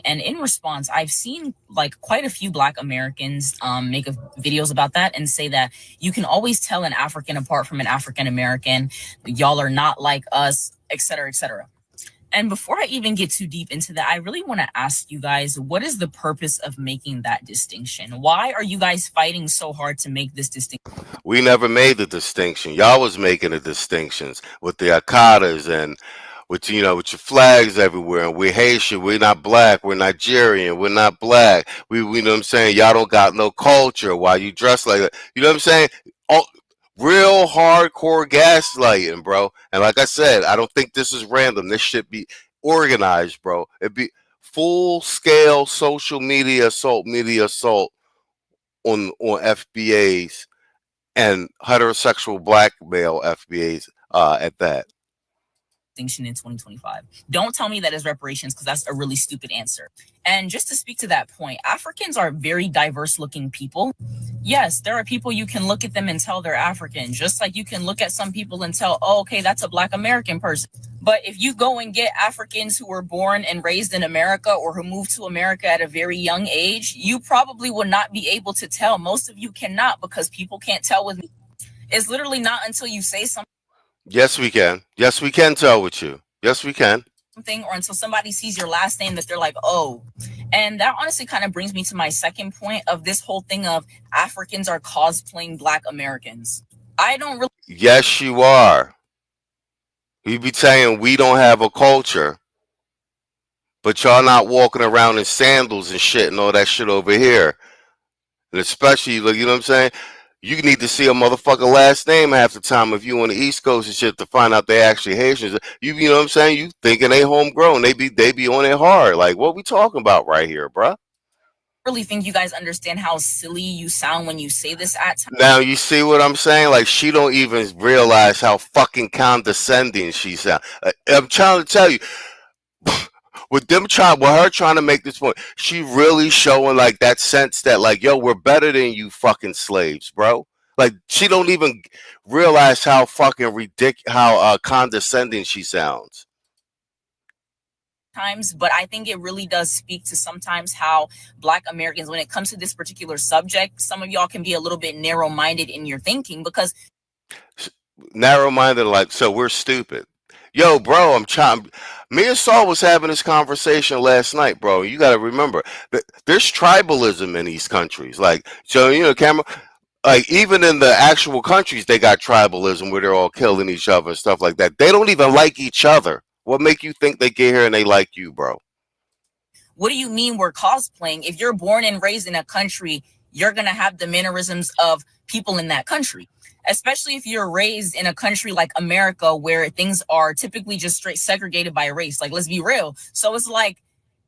And in response, I've seen like quite a few Black Americans make videos about that and say that you can always tell an African apart from an African American. Y'all are not like us, et cetera, et cetera. And before I even get too deep into that, I really want to ask you guys, what is the purpose of making that distinction? Why are you guys fighting so hard to make this distinction? We never made the distinction. Y'all was making the distinctions with the Akadas and with your flags everywhere. And we're Haitian, we're not Black, we're Nigerian, we're not Black. We know what I'm saying? Y'all don't got no culture. Why you dress like that? You know what I'm saying? Real hardcore gaslighting, bro. And like I said, I don't think this is random. This should be organized, bro. It'd be full-scale social media assault on FBAs and heterosexual Black male FBAs at that. In 2025. Don't tell me that is reparations, because that's a really stupid answer. And just to speak to that point, Africans are very diverse looking people. Yes, there are people you can look at them and tell they're African, just like you can look at some people and tell, oh, okay, that's a Black American person. But if you go and get Africans who were born and raised in America or who moved to America at a very young age, you probably will not be able to tell. Most of you cannot, because people can't tell with me. It's literally not until you say something. Yes, we can. Yes, we can tell with you. Yes, we can. something or until somebody sees your last name that they're like, oh. And that honestly kind of brings me to my second point of this whole thing of Africans are cosplaying Black Americans. I don't really. Yes, you are. You be saying we don't have a culture, but y'all not walking around in sandals and shit and all that shit over here. And especially, like, you know what I'm saying? You need to see a motherfucker last name half the time if you on the East Coast and shit to find out they actually Haitians. You know what I'm saying? You thinking they homegrown. They be on it hard. Like, what we talking about right here, bruh? Really think you guys understand how silly you sound when you say this at times. Now you see what I'm saying? Like, she don't even realize how fucking condescending she sounds. I'm trying to tell you, with her trying to make this point, she really showing like that sense that like, yo, we're better than you fucking slaves, bro. Like, she don't even realize how fucking how condescending she sounds. Times, but I think it really does speak to sometimes how Black Americans, when it comes to this particular subject, some of y'all can be a little bit narrow-minded in your thinking because narrow-minded, like, so we're stupid. Yo, bro, I'm trying. Me and Saul was having this conversation last night, bro. You got to remember that there's tribalism in these countries. Like, so, you know, Cameron, like, even in the actual countries, they got tribalism where they're all killing each other and stuff like that. They don't even like each other. What make you think they get here and they like you, bro? What do you mean we're cosplaying? If you're born and raised in a country, you're going to have the mannerisms of people in that country. Especially if you're raised in a country like America where things are typically just straight segregated by race. Like, let's be real. So it's like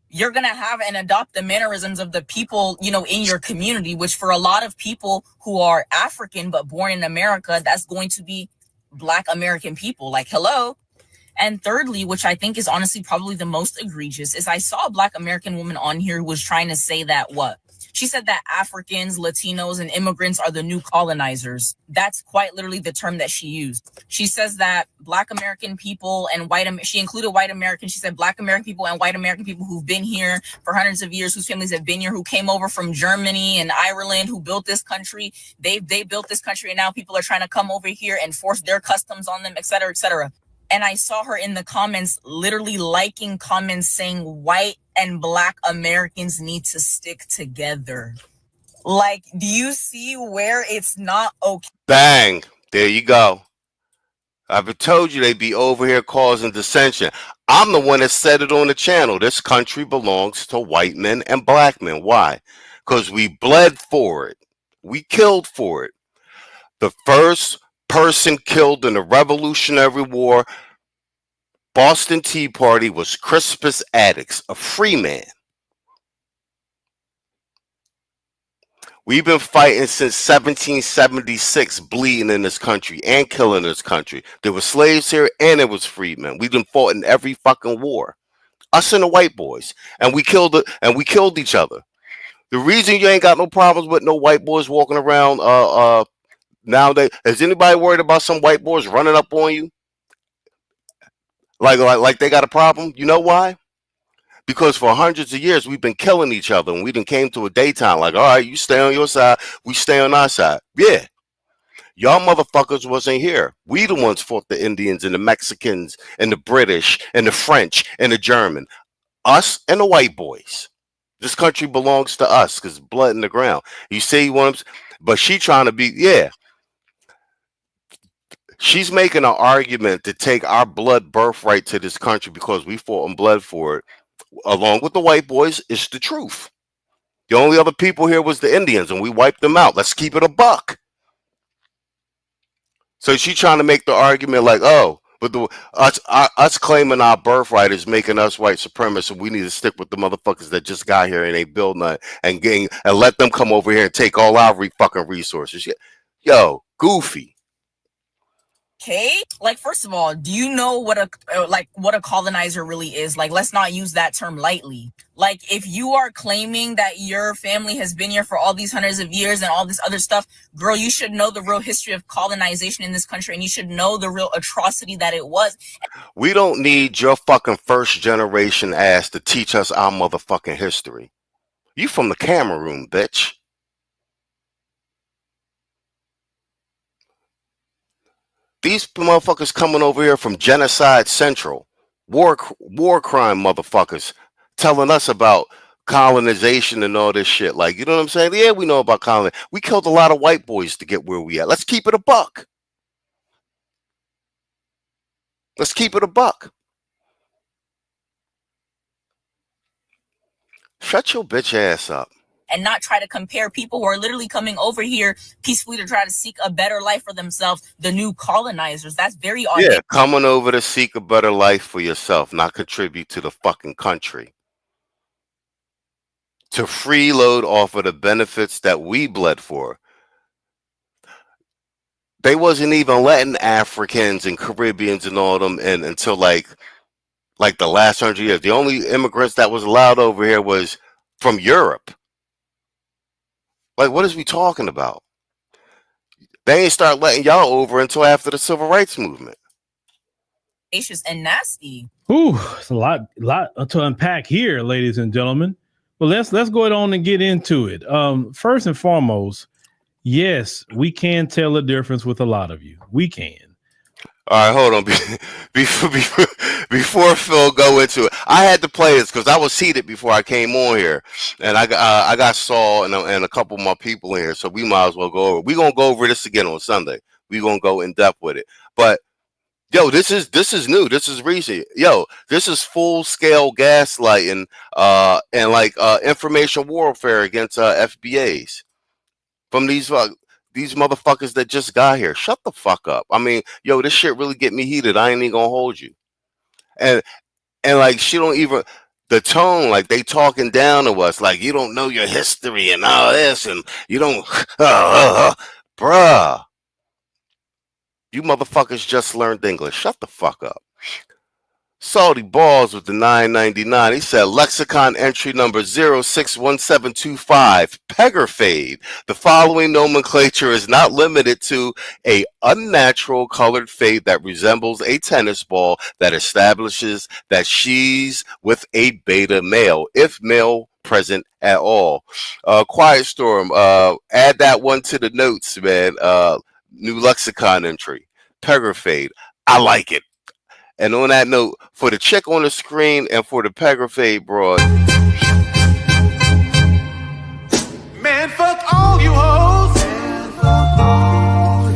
you're going to have and adopt the mannerisms of the people, you know, in your community, which for a lot of people who are African but born in America, that's going to be Black American people. Like, hello. And thirdly, which I think is honestly probably the most egregious, is I saw a Black American woman on here who was trying to say that what? She said that Africans, Latinos, and immigrants are the new colonizers. That's quite literally the term that she used. She says that Black American people and she included white Americans. She said Black American people and white American people who've been here for hundreds of years, whose families have been here, who came over from Germany and Ireland, who built this country. They built this country, and now people are trying to come over here and force their customs on them, et cetera, et cetera. And I saw her in the comments literally liking comments saying white and Black Americans need to stick together. Like, do you see where it's not okay? Bang. There you go. I've told you they'd be over here causing dissension. I'm the one that said it on the channel. This country belongs to white men and Black men. Why? Because we bled for it. We killed for it. The first person killed in the Revolutionary War, Boston Tea Party, was Crispus Attucks, a free man. We've been fighting since 1776, bleeding in this country and killing this country. There were slaves here and there was freedmen. We've been fought in every fucking war. Us and the white boys. And we killed each other. The reason you ain't got no problems with no white boys walking around nowadays, is anybody worried about some white boys running up on you? Like they got a problem? You know why? Because for hundreds of years, we've been killing each other, and we done came to a daytime like, all right, you stay on your side, we stay on our side. Yeah. Y'all motherfuckers wasn't here. We the ones fought the Indians and the Mexicans and the British and the French and the German. Us and the white boys. This country belongs to us because blood in the ground. You see what I'm saying? But she trying to be, yeah. She's making an argument to take our blood birthright to this country because we fought and bled for it, along with the white boys. It's the truth. The only other people here was the Indians, and we wiped them out. Let's keep it a buck. So she's trying to make the argument like, oh, but us claiming our birthright is making us white supremacists, and we need to stick with the motherfuckers that just got here and ain't built nothing and let them come over here and take all our fucking resources. Yo, goofy. Okay, like, first of all, do you know what a colonizer really is? Like, let's not use that term lightly. Like, if you are claiming that your family has been here for all these hundreds of years and all this other stuff, girl, you should know the real history of colonization in this country, and you should know the real atrocity that it was. We don't need your fucking first generation ass to teach us our motherfucking history. You from the Cameroon, bitch. These motherfuckers coming over here from Genocide Central. war crime motherfuckers telling us about colonization and all this shit. Like, you know what I'm saying? Yeah, we know about colonization. We killed a lot of white boys to get where we at. Let's keep it a buck. Let's keep it a buck. Shut your bitch ass up. And not try to compare people who are literally coming over here peacefully to try to seek a better life for themselves, the new colonizers. That's very audacious. Yeah, coming over to seek a better life for yourself, not contribute to the fucking country. To freeload off of the benefits that we bled for. They wasn't even letting Africans and Caribbeans and all of them in until like the last 100 years. The only immigrants that was allowed over here was from Europe. Like, what is we talking about? They ain't start letting y'all over until after the Civil Rights Movement. And nasty. Ooh, it's a lot to unpack here, ladies and gentlemen. Well, let's go on and get into it. First and foremost, yes, we can tell the difference with a lot of you. We can. All right, hold on. Before Phil go into it, I had to play this because I was heated before I came on here, and I got Saul and a couple of my people in here, so we might as well go over. We're gonna go over this again on Sunday. We're gonna go in depth with it. But yo, this is new. This is recent. Yo, this is full scale gaslighting and like information warfare against FBAs from these motherfuckers that just got here. Shut the fuck up. I mean, yo, this shit really get me heated. I ain't even gonna hold you. And like, she don't even, the tone, like they talking down to us, like you don't know your history and all this, and you don't, bruh. You motherfuckers just learned English. Shut the fuck up. Salty Balls with the $9.99. He said lexicon entry number 061725 pegger fade. The following nomenclature is not limited to a unnatural colored fade that resembles a tennis ball that establishes that she's with a beta male, if male present at all. Quiet Storm, add that one to the notes, man. New lexicon entry. Pegger fade. I like it. And on that note, for the chick on the screen and for the pegger fade broad. Man, fuck all you hoes.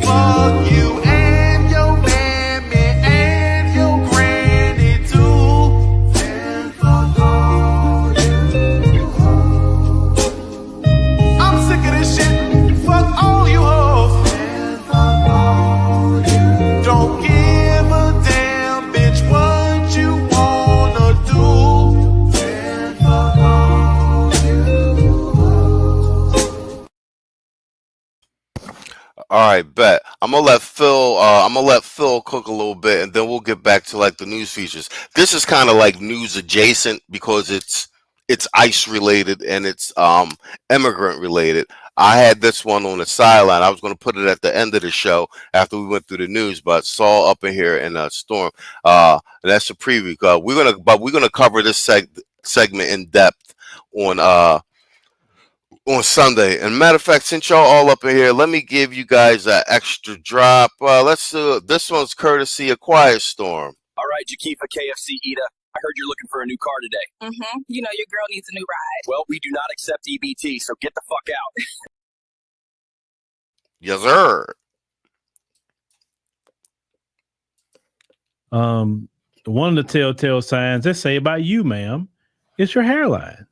Fuck you and your mammy and your granny too. Man, fuck all you hoes. I'm sick of this shit. Fuck all you hoes. Man, fuck all you. Don't give a damn, bitch, what you wanna do. Man, fuck all you hoes. All right, bet. I'm gonna let Phil cook a little bit, and then we'll get back to like the news features. This is kind of like news adjacent because it's ICE related and it's immigrant related. I had this one on the sideline. I was going to put it at the end of the show after we went through the news, but Saul up in here in Storm. That's a preview. We're gonna cover this segment in depth on Sunday. And matter of fact, since y'all all up in here, let me give you guys an extra drop. Let's do this one's courtesy of Quiet Storm. All right, Jakifa KFC Ida. I heard you're looking for a new car today. Mm-hmm. You know your girl needs a new ride. Well, we do not accept EBT, so get the fuck out. Yes, sir. One of the telltale signs they say about you, ma'am, is your hairline.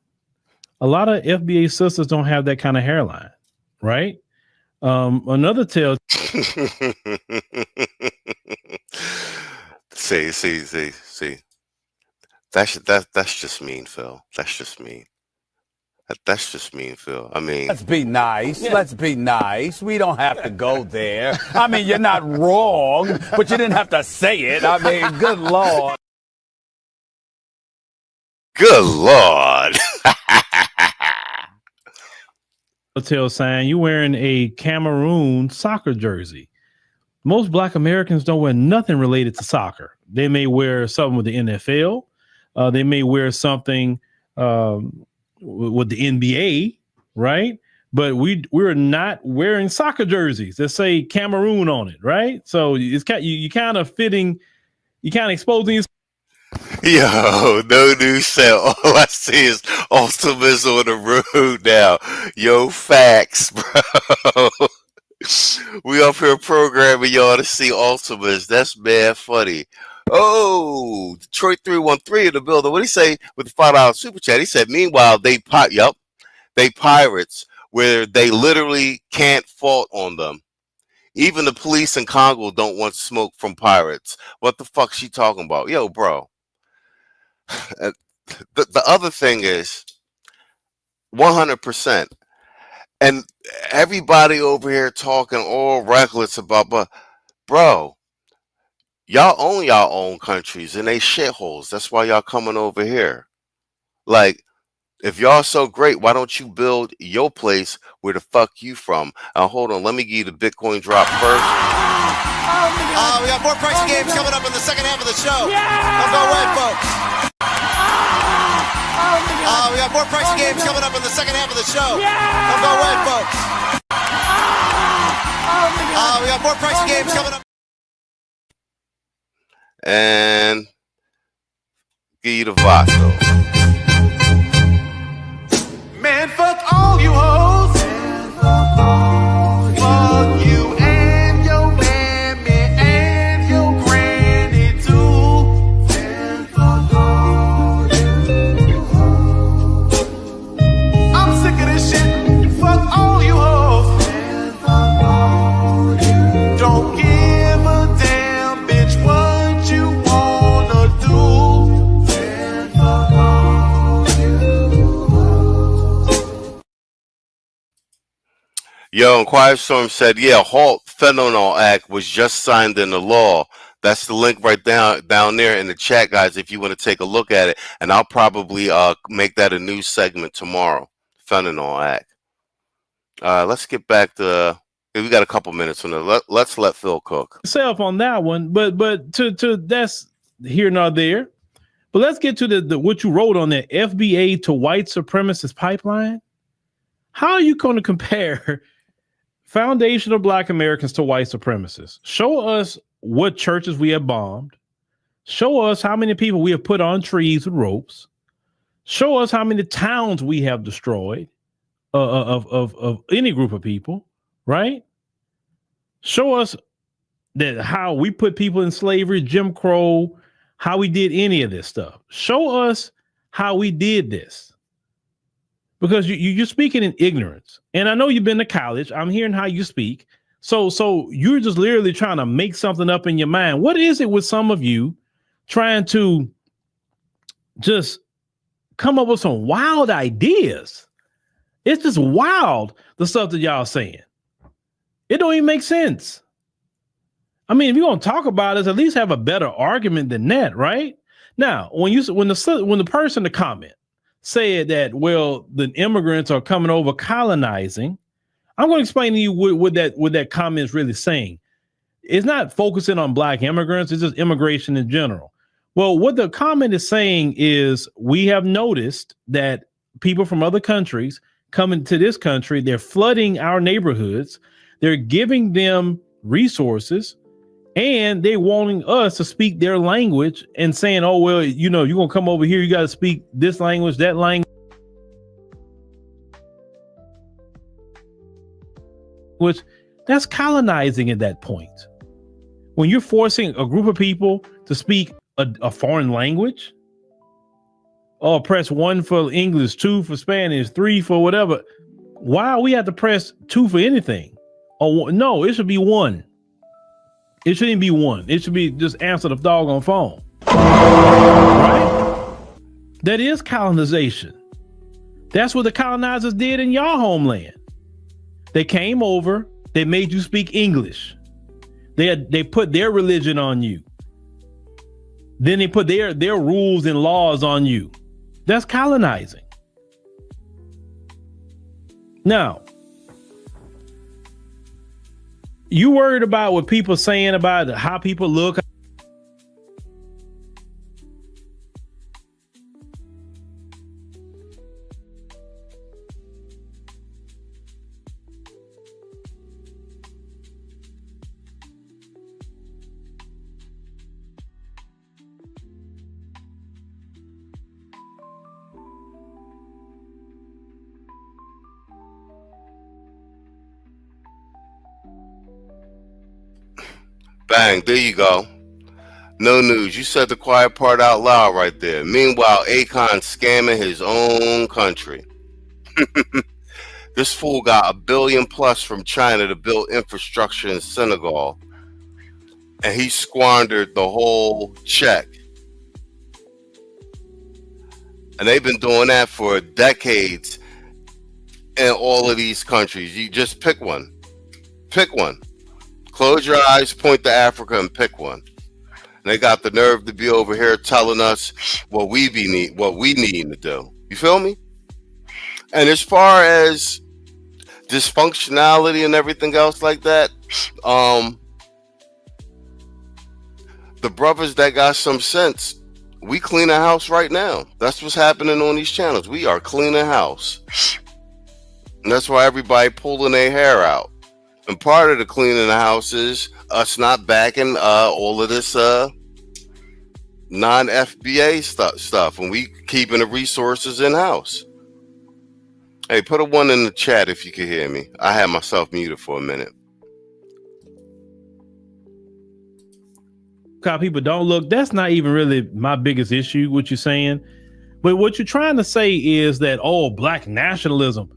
A lot of FBA sisters don't have that kind of hairline, right? Another tell. See. That's just mean, Phil. That's just mean. That's just mean, Phil. I mean, let's be nice. Yeah. Let's be nice. We don't have to go there. I mean, you're not wrong, but you didn't have to say it. I mean, good Lord. Good Lord. Tell sign you wearing a Cameroon soccer jersey. Most Black Americans don't wear nothing related to soccer. They may wear something with the NFL. They may wear something with the NBA, right? But we're not wearing soccer jerseys that say Cameroon on it, right? So it's you kind of fitting, you kind of exposing. Yo, no news said. All I see is Ultima's on the road now. Yo, facts, bro. We up here programming y'all to see Ultimas. That's mad funny. Oh, Detroit 313 in the building. What did he say with the $5 super chat? He said, meanwhile, they pirates where they literally can't fault on them. Even the police in Congo don't want smoke from pirates. What the fuck she talking about? Yo, bro. The other thing is 100%. And everybody over here talking all reckless about, but bro, y'all own y'all own countries and they shitholes. That's why y'all coming over here. Like, if y'all so great, why don't you build your place where the fuck you from? Hold on, let me give you the Bitcoin drop first. We got more pricey games coming up in the second half of the show. Don't go away, folks. We got more pricey games coming up in the second half of the show. Don't go away, folks. We got more pricey games coming up. And give you the Vato. Man, fuck all you hoes. Fuck you and your mammy and your granny too. And fuck all you hoes. I'm sick of this shit. Fuck all you hoes. And fuck all you. Don't give a damn, bitch, what you wanna do. And fuck all you hoes. Yo, and Quiet Storm said, yeah, Halt Fentanyl Act was just signed into law. That's the link right down there in the chat, guys, if you want to take a look at it. And I'll probably make that a news segment tomorrow. Fentanyl Act. Let's get back to we got a couple minutes on it. Let's let Phil cook. Self on that one, but to that's here nor there. But let's get to the what you wrote on the FBA to white supremacist pipeline. How are you going to compare foundational Black Americans to white supremacists? Show us what churches we have bombed. Show us how many people we have put on trees with ropes. Show us how many towns we have destroyed of any group of people, right? Show us that how we put people in slavery, Jim Crow, how we did any of this stuff. Show us how we did this. Because you're speaking in ignorance. And I know you've been to college. I'm hearing how you speak. So you're just literally trying to make something up in your mind. What is it with some of you trying to just come up with some wild ideas? It's just wild, the stuff that y'all saying. It don't even make sense. I mean, if you're going to talk about it, at least have a better argument than that, right? Now, when the person to comment said that, well, the immigrants are coming over colonizing, I'm going to explain to you what that comment is really saying. It's not focusing on Black immigrants. It's just immigration in general. Well, what the comment is saying is we have noticed that people from other countries coming to this country, they're flooding our neighborhoods. They're giving them resources. And they wanting us to speak their language and saying, oh, well, you know, you're going to come over here. You got to speak this language, that language. That's colonizing at that point. When you're forcing a group of people to speak a foreign language, or press 1 for English, 2 for Spanish, 3 for whatever. Why we have to press 2 for anything? Or no, it should be 1. It shouldn't be 1. It should be just answer the doggone phone. Right? That is colonization. That's what the colonizers did in your homeland. They came over. They made you speak English. They put their religion on you. Then they put their rules and laws on you. That's colonizing. Now, you worried about what people saying about how people look. Bang, there you go. No news. You said the quiet part out loud right there. Meanwhile, Akon scamming his own country. This fool got $1 billion plus from China to build infrastructure in Senegal. And he squandered the whole check. And they've been doing that for decades in all of these countries. You just pick one. Pick one. Close your eyes, point to Africa, and pick one. And they got the nerve to be over here telling us what we need to do. You feel me? And as far as dysfunctionality and everything else like that, the brothers that got some sense, we clean a house right now. That's what's happening on these channels. We are cleaning house. And that's why everybody pulling their hair out. And part of the cleaning the house is us not backing all of this non-FBA stuff, and we keeping the resources in-house. Hey, put a 1 in the chat if you can hear me. I had myself muted for a minute. How people don't look, that's not even really my biggest issue, what you're saying. But what you're trying to say is that, oh, black nationalism.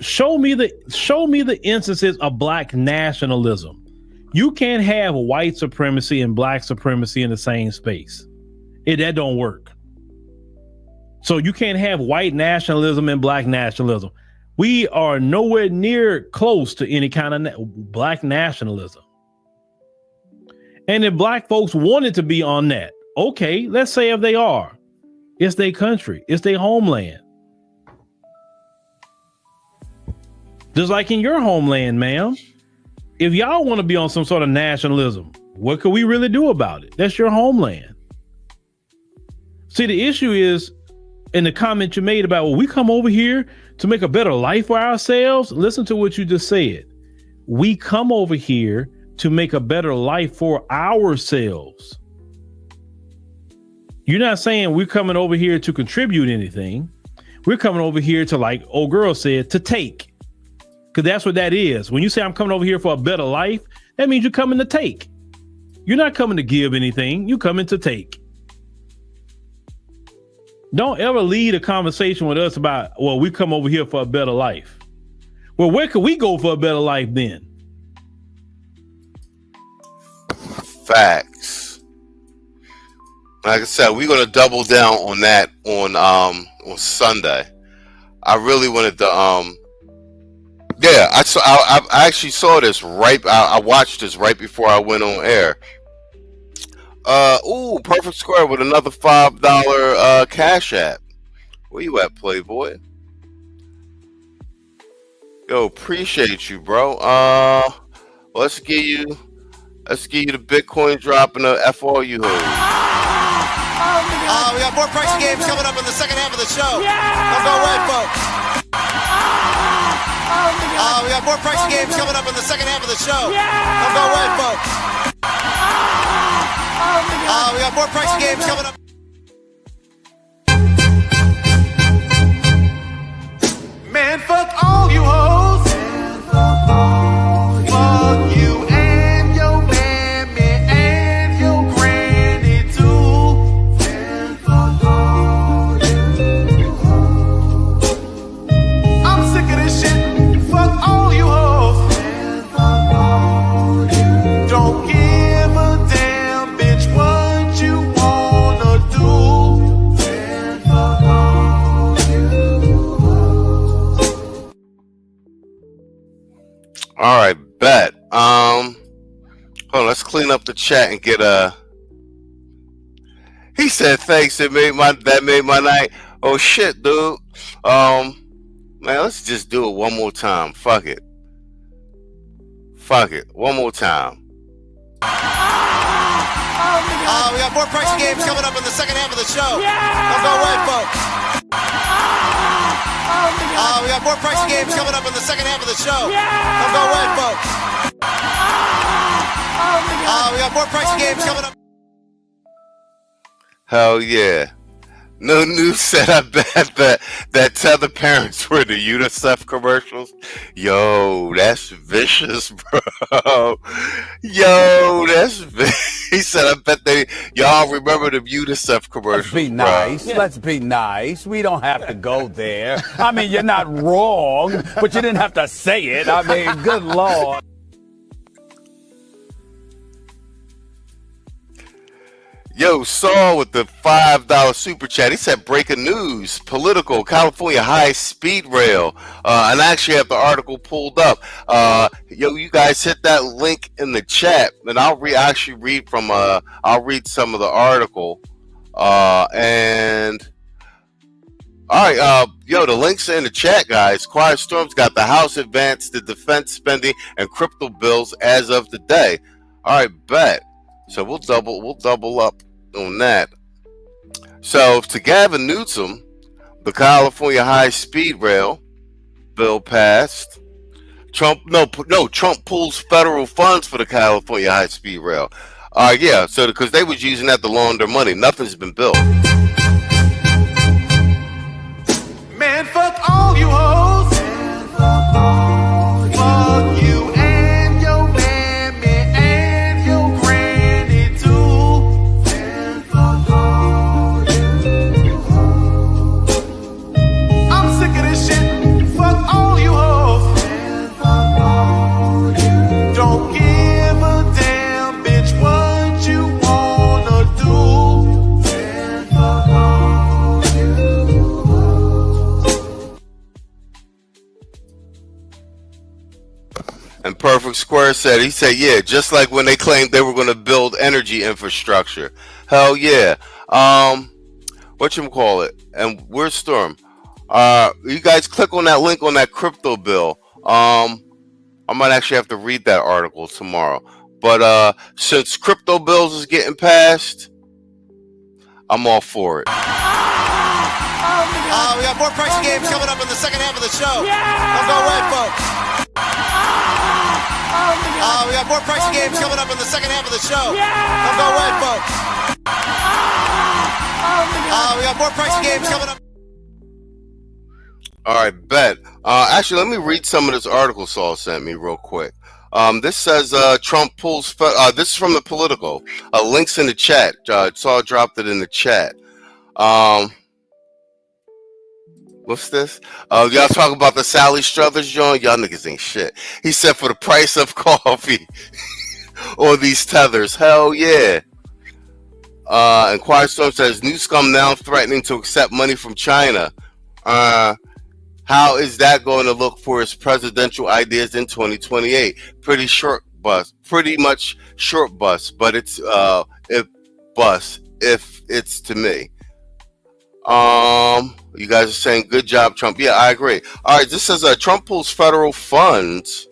Show me the instances of black nationalism. You can't have white supremacy and black supremacy in the same space. That don't work. So you can't have white nationalism and black nationalism. We are nowhere near close to any kind of black nationalism. And if black folks wanted to be on that, okay, let's say if they are, it's their country, it's their homeland. Just like in your homeland, ma'am. If y'all want to be on some sort of nationalism, what could we really do about it? That's your homeland. See, the issue is in the comment you made about, well, we come over here to make a better life for ourselves. Listen to what you just said. We come over here to make a better life for ourselves. You're not saying we're coming over here to contribute anything. We're coming over here to, like old girl said, to take. Because that's what that is. When you say I'm coming over here for a better life, that means you're coming to take. You're not coming to give anything. You're coming to take. Don't ever lead a conversation with us about, well, we come over here for a better life. Well, where could we go for a better life then? Facts. Like I said, we're gonna double down on that on Sunday. I really wanted to yeah, I actually saw this I watched this right before I went on air. Ooh, perfect square with another $5 Cash App. Where you at, Playboy? Yo, appreciate you, bro. Let's give you the Bitcoin drop and the F all you hoes. We got more pricey games coming up in the second half of the show. Don't go away, folks. We got more pricey games coming up in the second half of the show. Don't go away, folks. We got more pricey games coming up. Man, fuck all you hoes. Fuck you and your mammy and your granny too. Man, fuck all you hoes. I'm sick of this shit. Fuck all you hoes. Man, fuck all you. Don't give a damn, bitch, what you wanna do. Man, fuck all you hoes. All right, bet. Hold on, let's clean up the chat and get He said thanks. That made my night. Oh shit, dude. Man, let's just do it one more time. Fuck it. One more time. We got more pricey games coming up in the second half of the show. Don't go away, folks. We got more pricey games coming up in the second half of the show. Don't go away, folks. We got more pricey games coming up. Hell yeah. No news said I bet that tether parents were the UNICEF commercials. Yo, that's vicious, bro. Yo, that's he said I bet y'all remember the UNICEF commercials. Let's be nice. Bro. Let's be nice. We don't have to go there. I mean, you're not wrong, but you didn't have to say it. I mean, good Lord. Yo, Saul with the $5 super chat. He said, breaking news, political, California high-speed rail. And I actually have the article pulled up. Yo, you guys hit that link in the chat. And I'll read from, I'll read some of the article. And, all right, yo, the links are in the chat, guys. Quiet Storm's got the House advance the defense spending and crypto bills as of today. All right, bet. So we'll double up on that. So to Gavin Newsom, the California high-speed rail bill passed. Trump pulls federal funds for the California high-speed rail. Yeah, so because they was using that to launder money. Nothing's been built. Man, fuck all you hoes. Fuck you and your mammy and your granny too. I'm sick of this shit. Fuck all you hoes. Don't give a damn, bitch, what you wanna do. And Perfect Square said, he said, yeah, just like when they claimed they were going to build energy infrastructure. Hell yeah. Whatchamacallit? And where's Storm? You guys click on that link on that crypto bill. I might actually have to read that article tomorrow. But since crypto bills is getting passed, I'm all for it. We got more pricey games coming up in the second half of the show. Don't go away, folks. We got more pricey games coming up in the second half of the show. Don't go away, folks. We got more pricey games coming up. All right, bet. Actually, let me read some of this article Saul sent me real quick. This says Trump pulls. This is from the Political. Links in the chat. Saul dropped it in the chat. What's this? Y'all talking about the Sally Struthers joint? Y'all niggas ain't shit. He said for the price of coffee or these tethers. Hell yeah. And Quiet Storm says, new scum now threatening to accept money from China. How is that going to look for his presidential ideas in 2028? Pretty much short bus, but it's if it's to me. You guys are saying good job, Trump. Yeah, I agree. All right, this says Trump pulls federal funds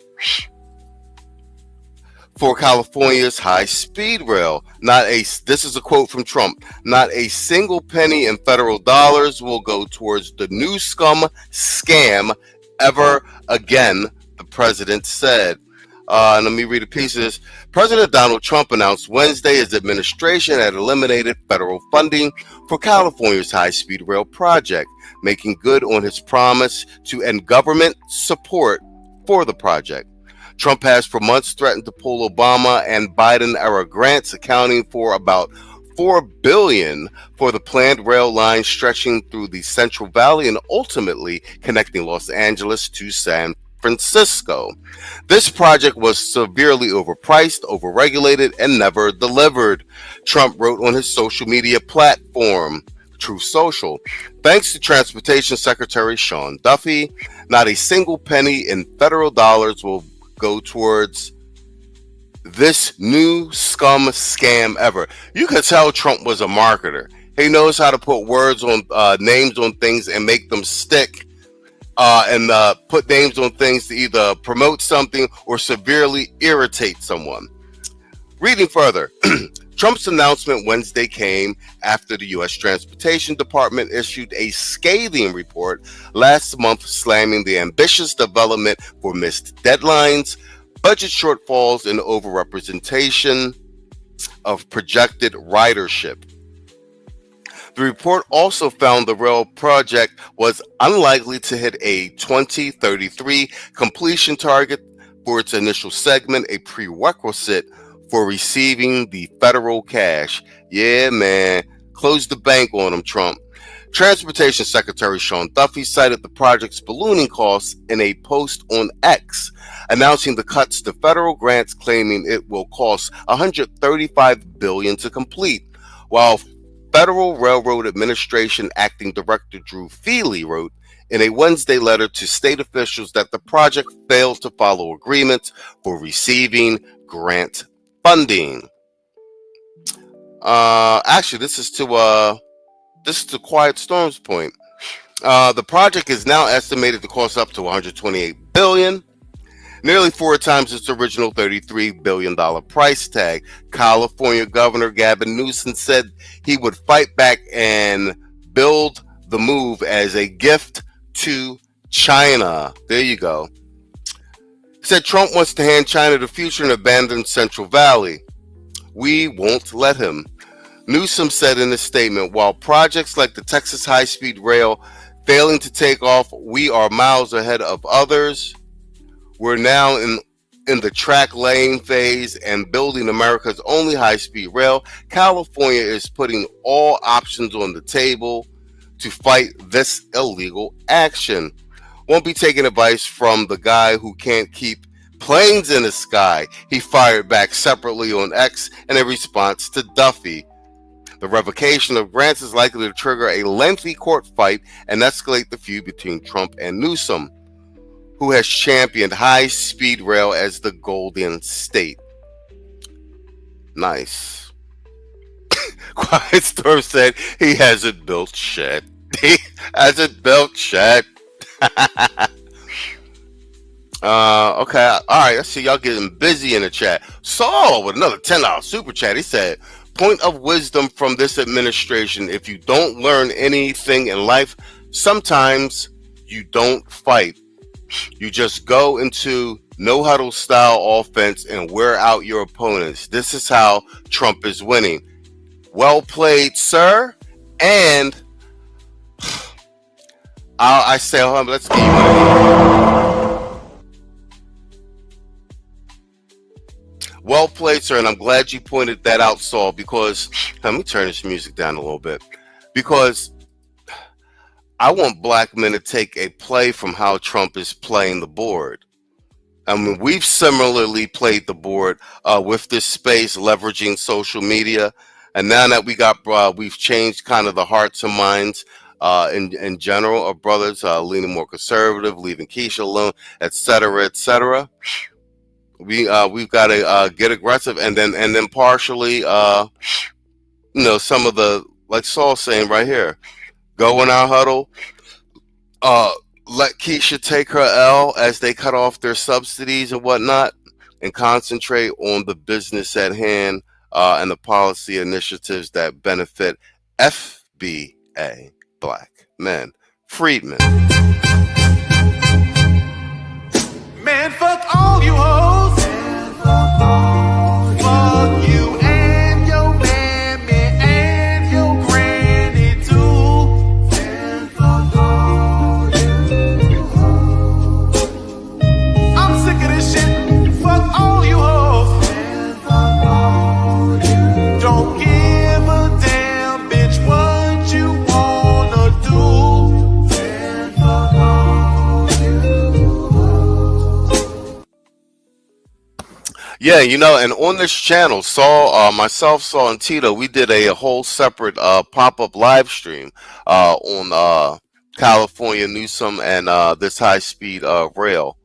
for California's high-speed rail. This is a quote from Trump. Not a single penny in federal dollars will go towards the new scum scam ever again, the president said. And let me read a piece of this. President Donald Trump announced Wednesday his administration had eliminated federal funding for California's high-speed rail project, making good on his promise to end government support for the project. Trump has for months threatened to pull Obama and Biden-era grants accounting for about $4 billion for the planned rail line stretching through the Central Valley and ultimately connecting Los Angeles to San Francisco. This project was severely overpriced, overregulated, and never delivered, Trump wrote on his social media platform, Truth Social. Thanks to Transportation Secretary Sean Duffy, not a single penny in federal dollars will go towards this new scum scam ever. You could tell Trump was a marketer. He knows how to put words on names on things and make them stick. And put names on things to either promote something or severely irritate someone. Reading further, Trump's announcement Wednesday came after the U.S. Transportation Department issued a scathing report last month slamming the ambitious development for missed deadlines, budget shortfalls, and overrepresentation of projected ridership. The report also found the rail project was unlikely to hit a 2033 completion target for its initial segment, a prerequisite for receiving the federal cash. Yeah, man. Close the bank on them, Trump. Transportation Secretary Sean Duffy cited the project's ballooning costs in a post on X, announcing the cuts to federal grants, claiming it will cost $135 billion to complete, while Federal Railroad Administration Acting Director Drew Feely wrote in a Wednesday letter to state officials that the project failed to follow agreements for receiving grant funding. Actually, this is to Quiet Storm's point. The project is now estimated to cost up to $128 billion, nearly 4 times its original $33 billion price tag. California Governor Gavin Newsom said he would fight back and build the move as a gift to China. There you go. He said Trump wants to hand China the future and abandon Central Valley. We won't let him. Newsom said in a statement, while projects like the Texas high-speed rail failing to take off, we are miles ahead of others. We're now in the track laying phase and building America's only high-speed rail. California is putting all options on the table to fight this illegal action. Won't be taking advice from the guy who can't keep planes in the sky, he fired back separately on X in a response to Duffy. The revocation of grants is likely to trigger a lengthy court fight and escalate the feud between Trump and Newsom, who has championed high-speed rail as the Golden State. Nice. Quiet Storm said he hasn't built shit. He hasn't built shit. Okay. All right. I see y'all getting busy in the chat. Saul with another $10 super chat. He said, point of wisdom from this administration: if you don't learn anything in life, sometimes you don't fight. You just go into no huddle style offense and wear out your opponents. This is how Trump is winning. Well played, sir. And I say, let's get you one. Well played, sir, and I'm glad you pointed that out, Saul, because let me turn this music down a little bit, because I want black men to take a play from how Trump is playing the board. I mean, we've similarly played the board with this space, leveraging social media, and now that we've changed kind of the hearts and minds in general of brothers leaning more conservative, leaving Keisha alone, etc., etc. We've got to get aggressive, and then partially, some of the, like Saul saying right here, go in our huddle, let Keisha take her L as they cut off their subsidies and whatnot, and concentrate on the business at hand and the policy initiatives that benefit FBA, black men, freedmen. Man, fuck all you hoes. Fuck you and your mammy and your granny too. And fuck all you hoes. I'm sick of this shit. Fuck all you hoes. And fuck all you. Don't give a damn, bitch, what you wanna do. And fuck all you hoes. Yeah, and on this channel, Saul, myself, Saul, and Tito, we did a whole separate pop-up live stream on California Newsom and this high-speed rail.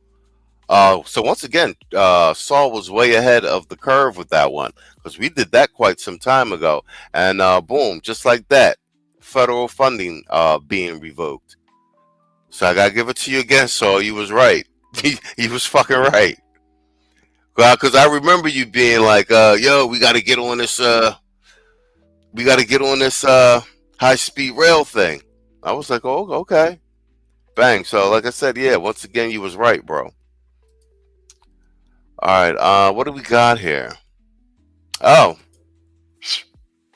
So once again, Saul was way ahead of the curve with that one, because we did that quite some time ago. And boom, just like that, federal funding being revoked. So I got to give it to you again, Saul. You was right. He was fucking right. Because I remember you being like, yo, we got to get on this high-speed rail thing. I was like, oh, okay. Bang. So like I said, yeah, once again, you was right, bro. All right, what do we got here? Oh,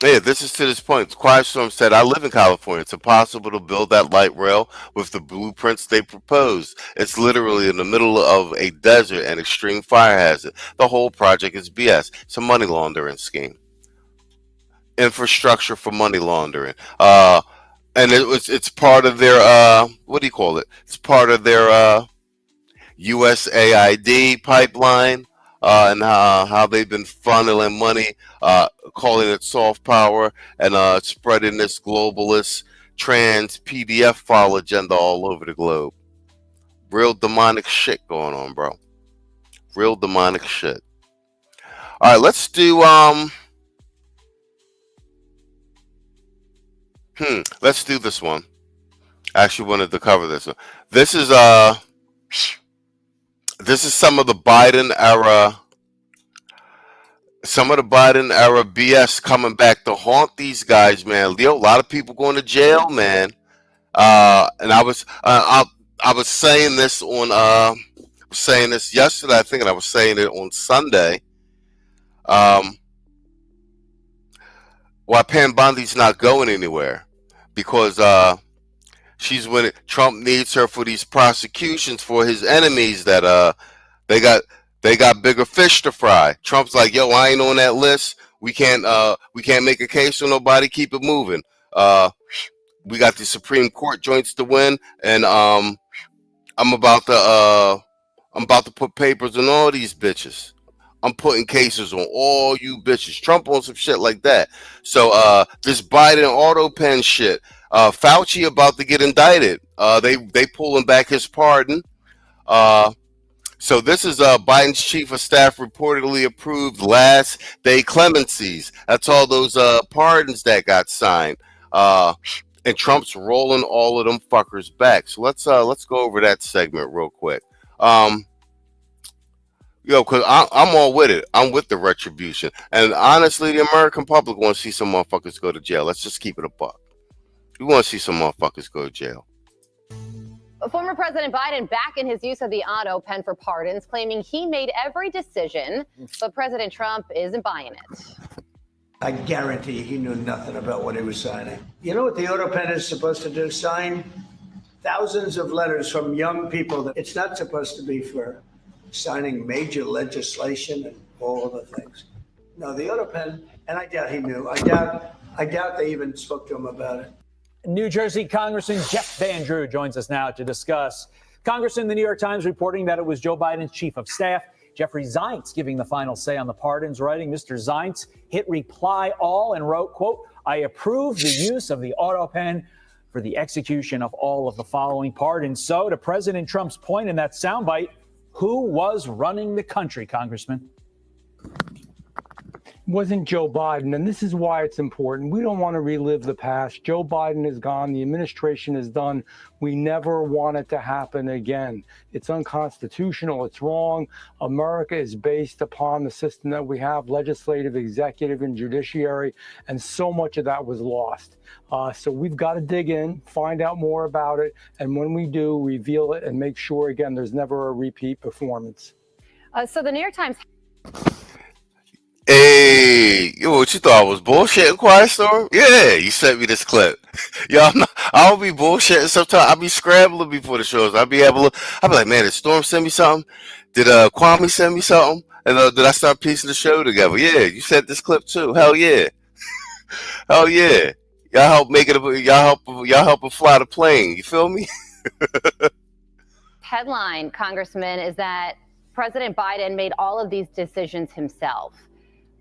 Yeah, this is to this point. Quiet Storm said, I live in California. It's impossible to build that light rail with the blueprints they proposed. It's literally in the middle of a desert and extreme fire hazard. The whole project is BS. It's a money laundering scheme. Infrastructure for money laundering. And it's part of their what do you call it? It's part of their USAID pipeline, and how they've been funneling money, calling it soft power, and spreading this globalist trans PDF file agenda all over the globe. Real demonic shit going on, bro. Real demonic shit. All right, let's do let's do this one. I actually wanted to cover this one. This is some of the Biden era. Some of the Biden era BS coming back to haunt these guys, man. Leo, a lot of people going to jail, man. And I was saying this on saying this yesterday, I think, and I was saying it on Sunday. Why Pam Bondi's not going anywhere, because she's winning. Trump needs her for these prosecutions for his enemies that they got bigger fish to fry. Trump's like, yo, I ain't on that list. We can't make a case for nobody. Keep it moving. We got the Supreme Court joints to win, and I'm about to put papers on all these bitches. I'm putting cases on all you bitches. Trump on some shit like that. So this Biden AutoPen shit. Fauci about to get indicted. They pulling back his pardon. So this is Biden's chief of staff reportedly approved last day clemencies. That's all those pardons that got signed. And Trump's rolling all of them fuckers back. So let's go over that segment real quick. Because I'm all with it. I'm with the retribution. And honestly, the American public wants to see some motherfuckers go to jail. Let's just keep it a buck. We want to see some motherfuckers go to jail. Former President Biden back in his use of the AutoPen for pardons, claiming he made every decision, but President Trump isn't buying it. I guarantee he knew nothing about what he was signing. You know what the AutoPen is supposed to do? Sign thousands of letters from young people. It's not supposed to be for signing major legislation and all of the things. No, the AutoPen, and I doubt he knew. I doubt they even spoke to him about it. New Jersey Congressman Jeff Van Drew joins us now to discuss. Congressman, the New York Times reporting that it was Joe Biden's chief of staff, Jeffrey Zients, giving the final say on the pardons, writing Mr. Zients hit reply all and wrote, quote, I approve the use of the AutoPen for the execution of all of the following pardons. So to President Trump's point in that soundbite, who was running the country, Congressman? Wasn't Joe Biden, and this is why it's important. We don't want to relive the past. Joe Biden is gone. The administration is done. We never want it to happen again. It's unconstitutional. It's wrong. America is based upon the system that we have, legislative, executive, and judiciary, and so much of that was lost. So we've got to dig in, find out more about it, and when we do, reveal it and make sure, again, there's never a repeat performance. So the New York Times... Hey, yo, what you thought I was bullshitting, Quiet Storm? Yeah, you sent me this clip. Y'all know, I'll be bullshitting sometimes. I'll be scrambling before the shows. I'll be like, man, did Storm send me something? Did Kwame send me something? And did I start piecing the show together? Yeah, you sent this clip too. Hell yeah. Hell yeah. Y'all help make it, y'all help fly the plane. You feel me? Headline, Congressman, is that President Biden made all of these decisions himself.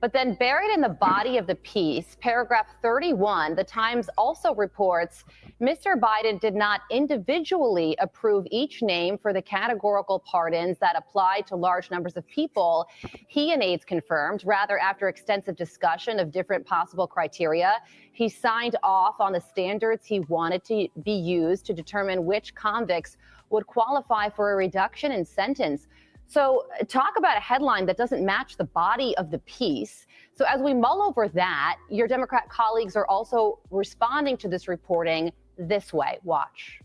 But then buried in the body of the piece, paragraph 31, the Times also reports Mr. Biden did not individually approve each name for the categorical pardons that apply to large numbers of people. He and aides confirmed, rather after extensive discussion of different possible criteria, he signed off on the standards he wanted to be used to determine which convicts would qualify for a reduction in sentence. So talk about a headline that doesn't match the body of the piece. So as we mull over that, your Democrat colleagues are also responding to this reporting this way. Watch.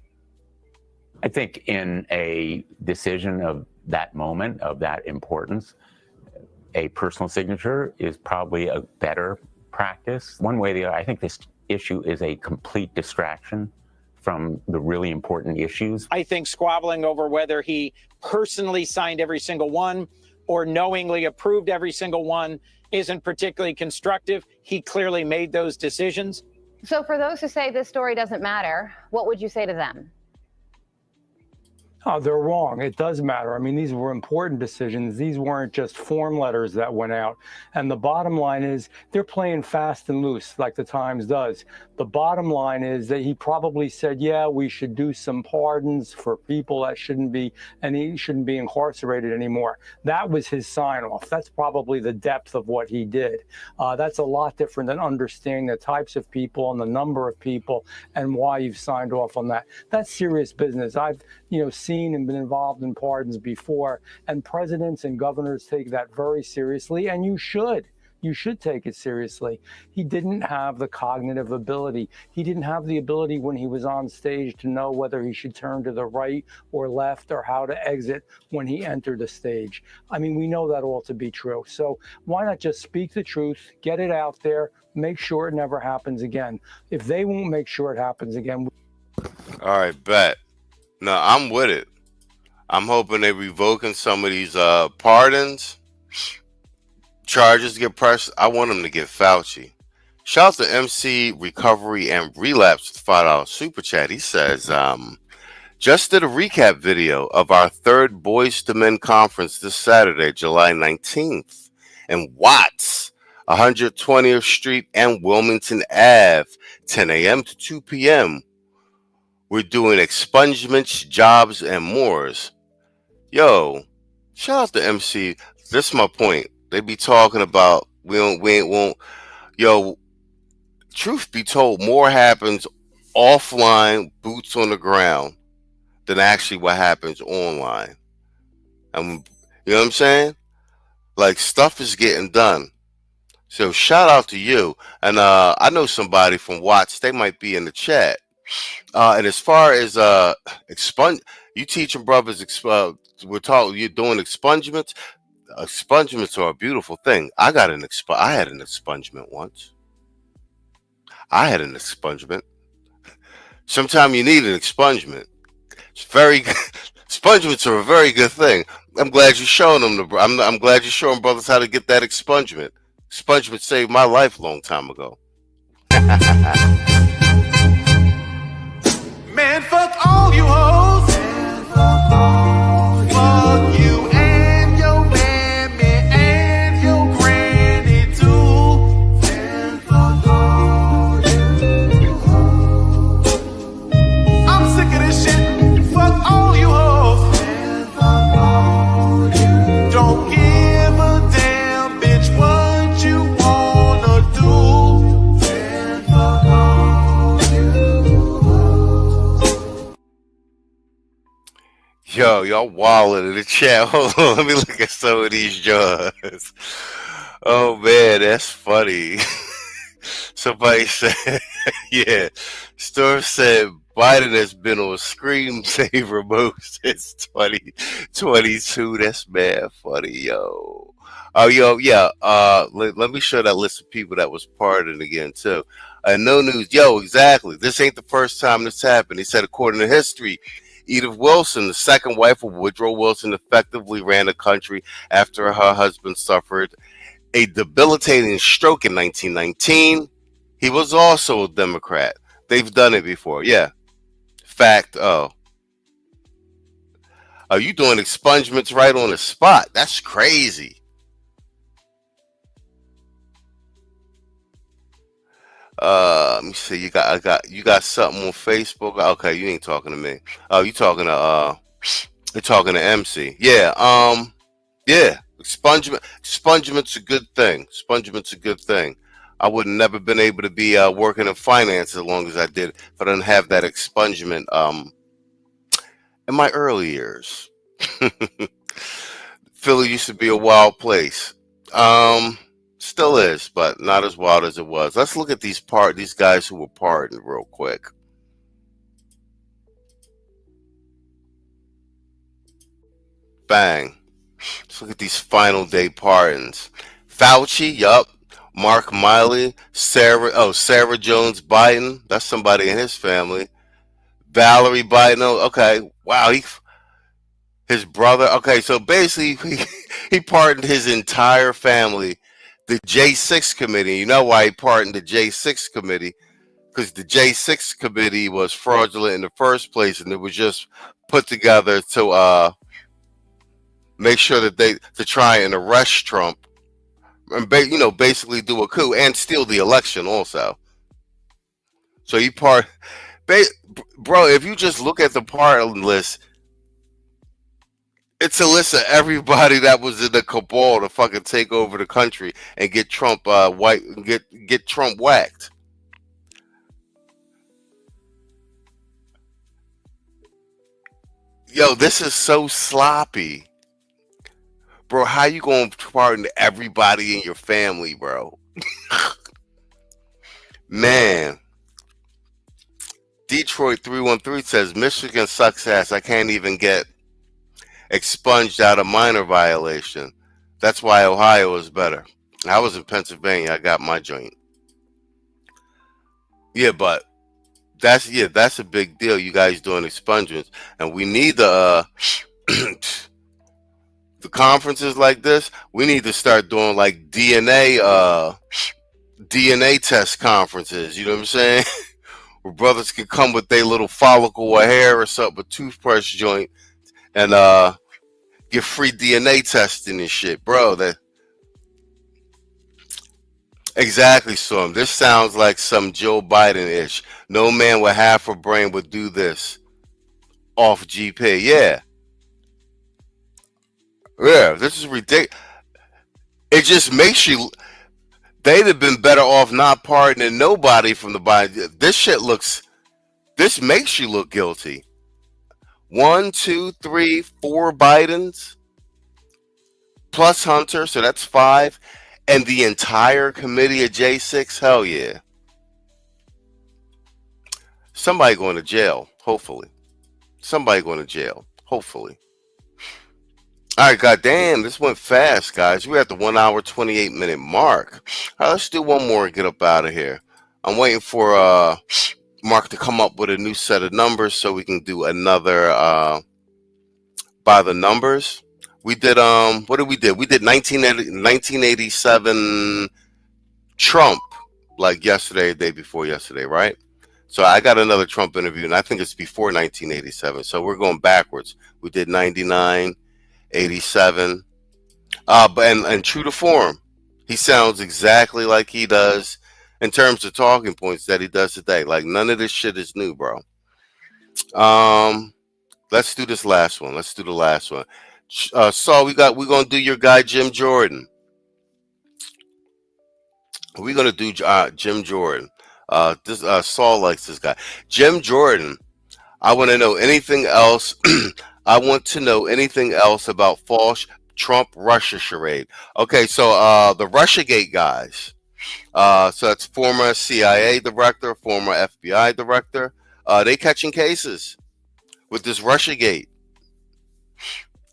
I think in a decision of that moment, of that importance, a personal signature is probably a better practice. One way or the other, I think this issue is a complete distraction from the really important issues. I think squabbling over whether he personally signed every single one or knowingly approved every single one isn't particularly constructive. He clearly made those decisions. So for those who say this story doesn't matter, what would you say to them? Oh, they're wrong. It does matter. I mean, these were important decisions. These weren't just form letters that went out. And the bottom line is they're playing fast and loose like the Times does. The bottom line is that he probably said, yeah, we should do some pardons for people that shouldn't be, and he shouldn't be incarcerated anymore. That was his sign off. That's probably the depth of what he did. That's a lot different than understanding the types of people and the number of people and why you've signed off on that. That's serious business. I've, seen and been involved in pardons before, and presidents and governors take that very seriously, and you should. You should take it seriously. He didn't have the cognitive ability. He didn't have the ability when he was on stage to know whether he should turn to the right or left or how to exit when he entered the stage. I mean, we know that all to be true. So why not just speak the truth, get it out there, make sure it never happens again. If they won't make sure it happens again. All right, bet. No, I'm with it. I'm hoping they're revoking some of these pardons. Charges get pressed. I want them to get Fauci. Shout out to MC Recovery and Relapse with $5 super chat. He says, just did a recap video of our third Boys to Men conference this Saturday, July 19th in Watts, 120th Street and Wilmington Ave, 10 a.m. to 2 p.m. We're doing expungements, jobs, and mores. Yo, shout out to MC. This is my point. They be talking about we ain't won't. Yo, truth be told, more happens offline, boots on the ground, than actually what happens online. And you know what I'm saying? Like, stuff is getting done. So shout out to you. And I know somebody from Watts. They might be in the chat. And as far as you teaching brothers, you're doing expungements. Expungements are a beautiful thing. I had an expungement once. I had an expungement. Sometimes you need an expungement. It's very good. Expungements are a very good thing. I'm glad you're showing them. I'm glad you're showing brothers how to get that expungement. Expungement saved my life a long time ago. Man, fuck all you hoes. Fuck you and your mammy and your granny too. Man, fuck all you hoes. I'm sick of this shit. Fuck all you hoes. Man, fuck all you. Don't give a damn, bitch, what you wanna do. Man, fuck all you hoes. Yo, y'all wildin' in the chat. Hold on, let me look at some of these jaws. Oh man, that's funny. Somebody said, yeah. Storm said Biden has been on screensaver mode since 2022. That's mad funny, yo. Oh, yo, yeah. Let me show that list of people that was pardoned again too. No news, yo. Exactly. This ain't the first time this happened. He said, according to history, Edith Wilson, the second wife of Woodrow Wilson, effectively ran the country after her husband suffered a debilitating stroke in 1919. He was also a Democrat. They've done it before. Yeah. Fact. Oh, you doing expungements right on the spot? That's crazy. Let me see. You got something on Facebook? Okay, you ain't talking to me. Oh, you're talking to MC. Yeah. Yeah. Expungement's a good thing. Expungement's a good thing. I would have never been able to be working in finance as long as I did if I didn't have that expungement in my early years. Philly used to be a wild place. Still is, but not as wild as it was. Let's look at these guys who were pardoned real quick. Bang. Let's look at these final day pardons. Fauci, yup. Mark Miley, Sarah Jones Biden. That's somebody in his family. Valerie Biden. Oh, okay. Wow. His brother. Okay. So basically, he pardoned his entire family. The J6 committee. You know why he pardoned the J6 committee? Because the J6 committee was fraudulent in the first place, and it was just put together to make sure that to try and arrest Trump and basically do a coup and steal the election also. So bro, if you just look at the pardon list, it's a list of everybody that was in the cabal to fucking take over the country and get Trump get Trump whacked. Yo, this is so sloppy. Bro, how you gonna pardon everybody in your family, bro? Man. Detroit 313 says Michigan sucks ass. I can't even get expunged out of minor violation. That's why Ohio is better. I was in Pennsylvania. I got my joint. Yeah, but that's a big deal. You guys doing expungements, and we need the conferences like this. We need to start doing like DNA test conferences. You know what I'm saying? Where brothers can come with their little follicle of hair or something, a toothbrush joint, and get free DNA testing and shit, bro. That exactly, Storm. This sounds like some Joe Biden-ish. No man with half a brain would do this off GP. Yeah, this is ridiculous. It just makes you. They'd have been better off not pardoning nobody from the Biden. This makes you look guilty. 1, 2, 3, 4 Bidens plus Hunter, so that's 5, and the entire committee of J6. Hell yeah. Somebody going to jail, hopefully. Somebody going to jail, hopefully. All right, goddamn, this went fast, guys. We're at the 1 hour, 28 minute mark. All right, let's do one more and get up out of here. I'm waiting for Mark to come up with a new set of numbers so we can do another by the numbers. We did what did we do? We did 1987 Trump like yesterday, the day before yesterday, right? So I got another Trump interview, and I think it's before 1987. So we're going backwards. We did 99, 87, but and true to form, he sounds exactly like he does in terms of talking points that he does today. Like none of this shit is new, bro. Let's do this last one. Let's do the last one. Saul, we're gonna do your guy Jim Jordan. We're gonna do Jim Jordan. Saul likes this guy, Jim Jordan. I want to know anything else. I want to know anything else about false Trump Russia charade. Okay, so the Russiagate guys. So that's former CIA director, former FBI director. They catching cases with this Russiagate,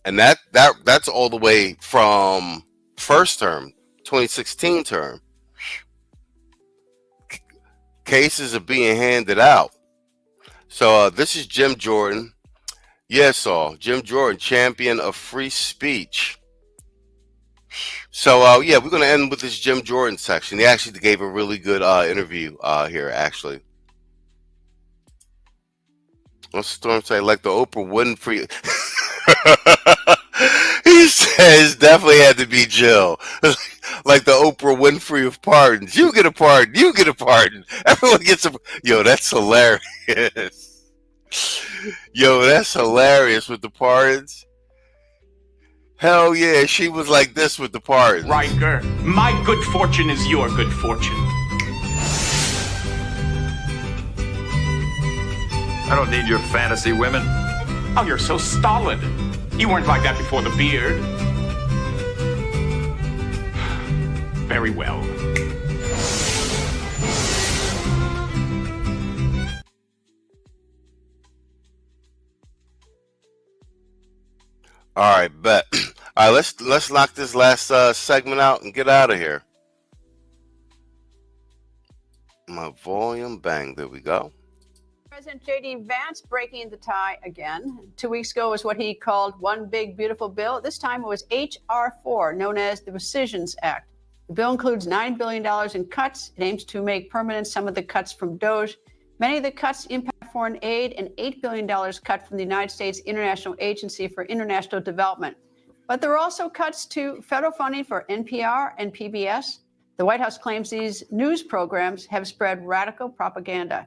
and that's all the way from first term, 2016 term. Cases are being handed out. So this is Jim Jordan. Yes, Jim Jordan, champion of free speech. So yeah, we're gonna end with this Jim Jordan section. He actually gave a really good interview here, actually. What's Storm say? Like the Oprah Winfrey. He says definitely had to be Jill. Like the Oprah Winfrey of pardons. You get a pardon. You get a pardon. Everyone gets a. Yo, that's hilarious. Yo, that's hilarious with the pardons. Hell yeah, she was like this with the pardons. Riker, my good fortune is your good fortune. I don't need your fantasy women. Oh, you're so stolid. You weren't like that before the beard. Very well. All right, bet. All right, let's knock this last segment out and get out of here. My volume, bang, there we go. President J.D. Vance breaking the tie again. 2 weeks ago was what he called one big, beautiful bill. This time it was H.R. 4, known as the Rescissions Act. The bill includes $9 billion in cuts. It aims to make permanent some of the cuts from DOGE. Many of the cuts impact foreign aid, and $8 billion cut from the United States International Agency for International Development. But there are also cuts to federal funding for NPR and PBS. The White House claims these news programs have spread radical propaganda.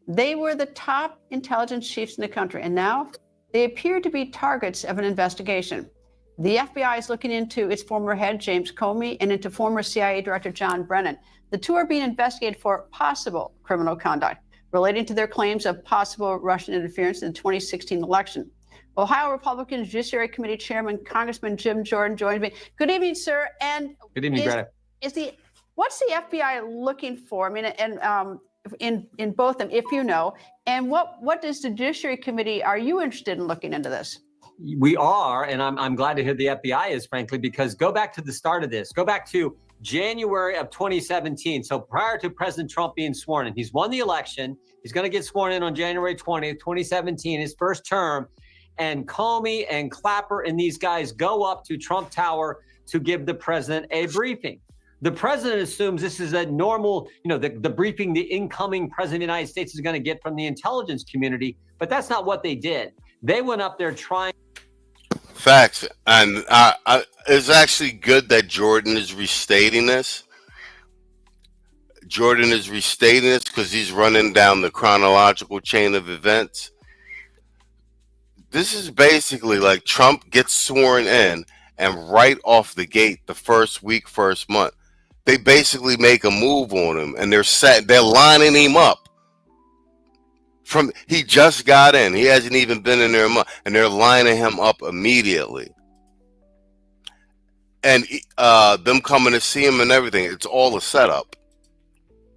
They were the top intelligence chiefs in the country, and now they appear to be targets of an investigation. The FBI is looking into its former head, James Comey, and into former CIA Director John Brennan. The two are being investigated for possible criminal conduct relating to their claims of possible Russian interference in the 2016 election. Ohio Republican Judiciary Committee Chairman Congressman Jim Jordan joins me. Good evening, sir. And good evening, Greta. What's the FBI looking for? I mean, and in both of them, if you know, and what does the Judiciary Committee, are you interested in looking into this? We are, and I'm glad to hear the FBI is, frankly, because go back to the start of this. Go back to January of 2017. So prior to President Trump being sworn in, he's won the election. He's going to get sworn in on January 20th, 2017, his first term. And Comey and Clapper and these guys go up to Trump Tower to give the president a briefing. The president assumes this is a normal, the briefing the incoming president of the United States is going to get from the intelligence community. But that's not what they did. They went up there trying. Facts. And it's actually good that Jordan is restating this. Jordan is restating this because he's running down the chronological chain of events. This is basically like Trump gets sworn in, and right off the gate, the first week, first month, they basically make a move on him, and they're lining him up. He just got in. He hasn't even been in there a month, and they're lining him up immediately. And them coming to see him and everything, it's all a setup.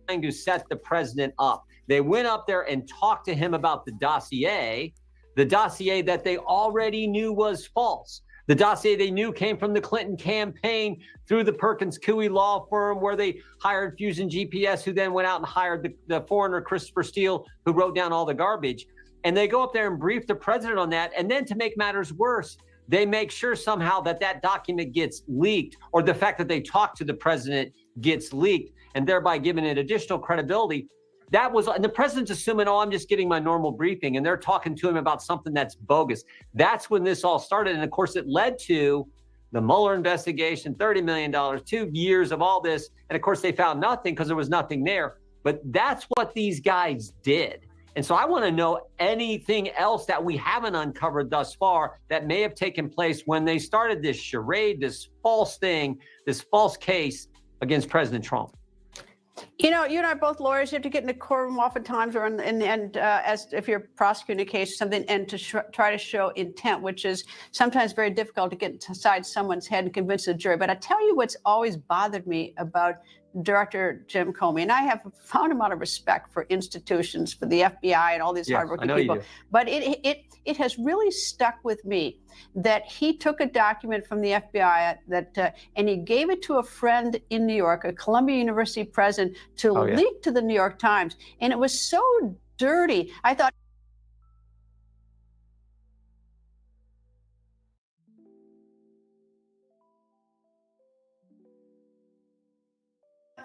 Trying to set the president up. They went up there and talked to him about the dossier that they already knew was false. The dossier they knew came from the Clinton campaign through the Perkins Coie law firm, where they hired Fusion GPS, who then went out and hired the foreigner Christopher Steele, who wrote down all the garbage. And they go up there and brief the president on that. And then to make matters worse, they make sure somehow that document gets leaked, or the fact that they talked to the president gets leaked, and thereby giving it additional credibility. And the president's assuming, I'm just getting my normal briefing, and they're talking to him about something that's bogus. That's when this all started. And of course, it led to the Mueller investigation, $30 million, 2 years of all this. And of course, they found nothing because there was nothing there. But that's what these guys did. And so I want to know anything else that we haven't uncovered thus far that may have taken place when they started this charade, this false thing, this false case against President Trump. You and I are both lawyers. You have to get in the courtroom oftentimes, or as if you're prosecuting a case or something, and to try to show intent, which is sometimes very difficult to get inside someone's head and convince the jury. But I tell you what's always bothered me about Director Jim Comey, and I have a profound amount of respect for institutions, for the FBI and all these hardworking people. But it has really stuck with me that he took a document from the FBI and he gave it to a friend in New York, a Columbia University president, to leak to the New York Times. And it was so dirty. I thought,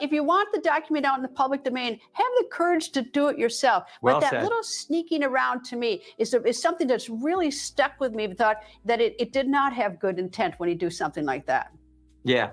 if you want the document out in the public domain, have the courage to do it yourself. But that little sneaking around, to me, is something that's really stuck with me. I thought that it did not have good intent when you do something like that. Yeah.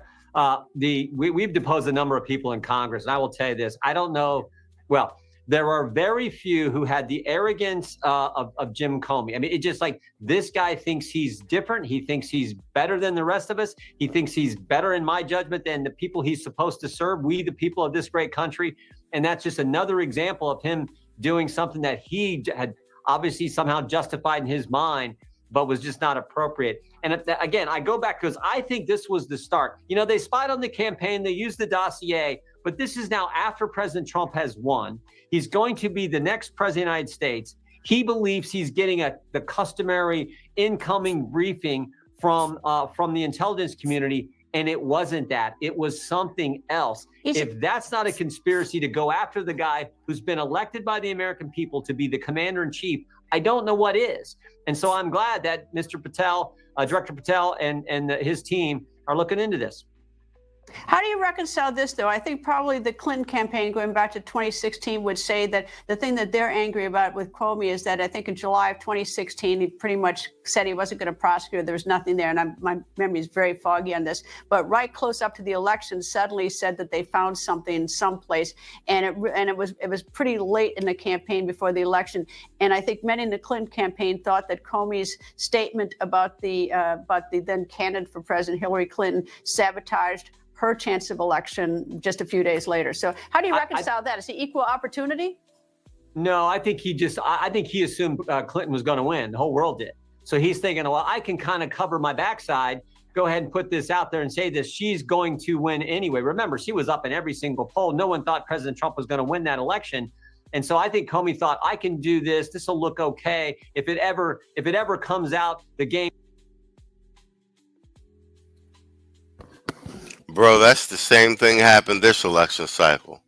We've deposed a number of people in Congress, and I will tell you this. I don't know. Well, there are very few who had the arrogance of Jim Comey. I mean, it's just like, this guy thinks he's different. He thinks he's better than the rest of us. He thinks he's better, in my judgment, than the people he's supposed to serve, we, the people of this great country. And that's just another example of him doing something that he had obviously somehow justified in his mind, but was just not appropriate. And again, I go back because I think this was the start. They spied on the campaign, they used the dossier, but this is now after President Trump has won. He's going to be the next president of the United States. He believes he's getting the customary incoming briefing from the intelligence community. And it wasn't that. It was something else. If that's not a conspiracy to go after the guy who's been elected by the American people to be the commander in chief, I don't know what is. And so I'm glad that Mr. Patel, Director Patel, and his team are looking into this. How do you reconcile this, though? I think probably the Clinton campaign, going back to 2016, would say that the thing that they're angry about with Comey is that I think in July of 2016, he pretty much said he wasn't going to prosecute. There was nothing there. And my memory is very foggy on this. But right close up to the election, suddenly said that they found something someplace. And it was pretty late in the campaign before the election. And I think many in the Clinton campaign thought that Comey's statement about the then candidate for President Hillary Clinton sabotaged her chance of election just a few days later. So how do you reconcile that? Is it equal opportunity? No, I think he assumed Clinton was going to win. The whole world did. So he's thinking, well, I can kind of cover my backside, go ahead and put this out there and say this. She's going to win anyway. Remember, she was up in every single poll. No one thought President Trump was going to win that election. And so I think Comey thought, I can do this. This will look okay. If it ever comes out, the game. Bro, that's the same thing happened this election cycle.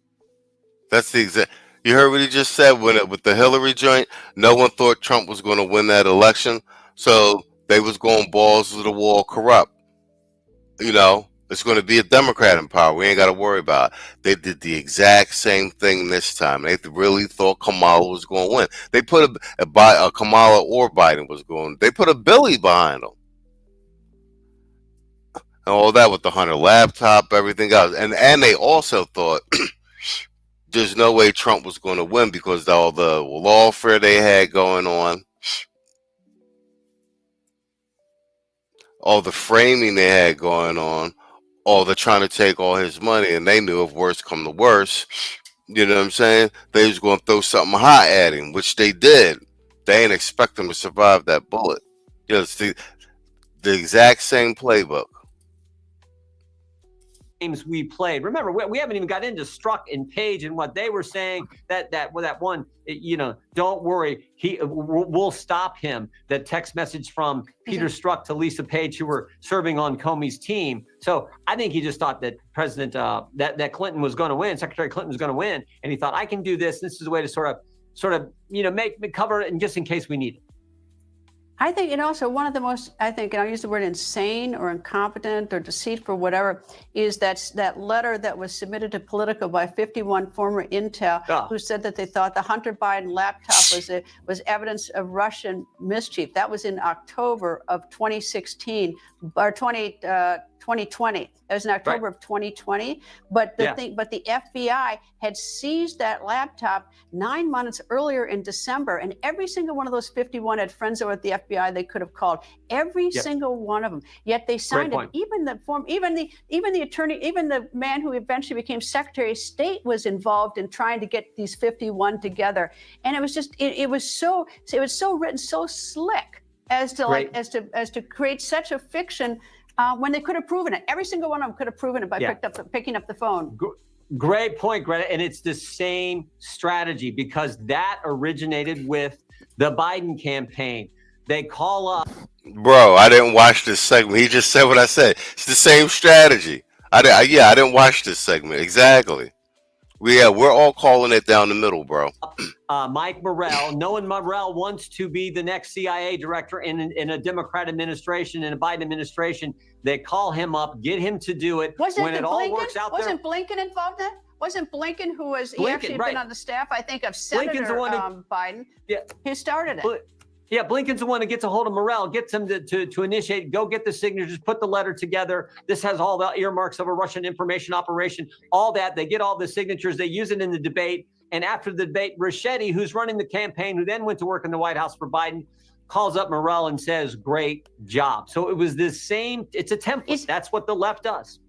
That's the exact. You heard what he just said with the Hillary joint. No one thought Trump was going to win that election, so they was going balls to the wall, corrupt. You know, it's going to be a Democrat in power. We ain't got to worry about it. They did the exact same thing this time. They really thought Kamala was going to win. They put a Kamala or Biden was going. They put a Billy behind them. All that with the Hunter laptop, everything else. And they also thought there's no way Trump was going to win because of all the lawfare they had going on, all the framing they had going on, all the trying to take all his money. And they knew if worse come to worse, you know what I'm saying, they was going to throw something hot at him, which they did. They ain't expect him to survive that bullet. You know, it's the exact same playbook. Games we played. Remember, we haven't even got into Strzok and Page and what they were saying. That one, you know, don't worry, we'll stop him. That text message from Peter Strzok to Lisa Page, who were serving on Comey's team. So I think he just thought that President that Clinton was going to win, Secretary Clinton was going to win, and he thought, I can do this. This is a way to sort of you know make cover it, and just in case we need it. I think, and also one of the most, I think, and I'll use the word insane or incompetent or deceitful, whatever, is that letter that was submitted to Politico by 51 former Intel who said that they thought the Hunter Biden laptop was evidence of Russian mischief. That was in October of 2016 or 2020. It was in October of 2020. But the FBI had seized that laptop 9 months earlier in December, and every single one of those 51 had friends over at the FBI they could have called. Every single one of them. Yet they signed it. Even the attorney, even the man who eventually became Secretary of State was involved in trying to get these 51 together. And it was just it was so written so slick as to create such a fiction. When they could have proven it. Every single one of them could have proven it by picking up the phone. Great point, Greta. And it's the same strategy because that originated with the Biden campaign. They call up. Bro, I didn't watch this segment. He just said what I said. It's the same strategy. I didn't watch this segment. Exactly. We're all calling it down the middle, bro. Mike Morrell, knowing Morrell wants to be the next CIA director in a Democrat administration, in a Biden administration, they call him up, get him to do it. Wasn't Blinken involved in that? Wasn't Blinken, who was he actually had been on the staff, I think, of Senator Biden? Yeah, he started it. Yeah, Blinken's the one that gets a hold of Morrell, gets him to initiate, go get the signatures, put the letter together. This has all the earmarks of a Russian information operation, all that. They get all the signatures. They use it in the debate. And after the debate, Ricchetti, who's running the campaign, who then went to work in the White House for Biden, calls up Morrell and says, great job. So it was this same, it's a template. That's what the left does.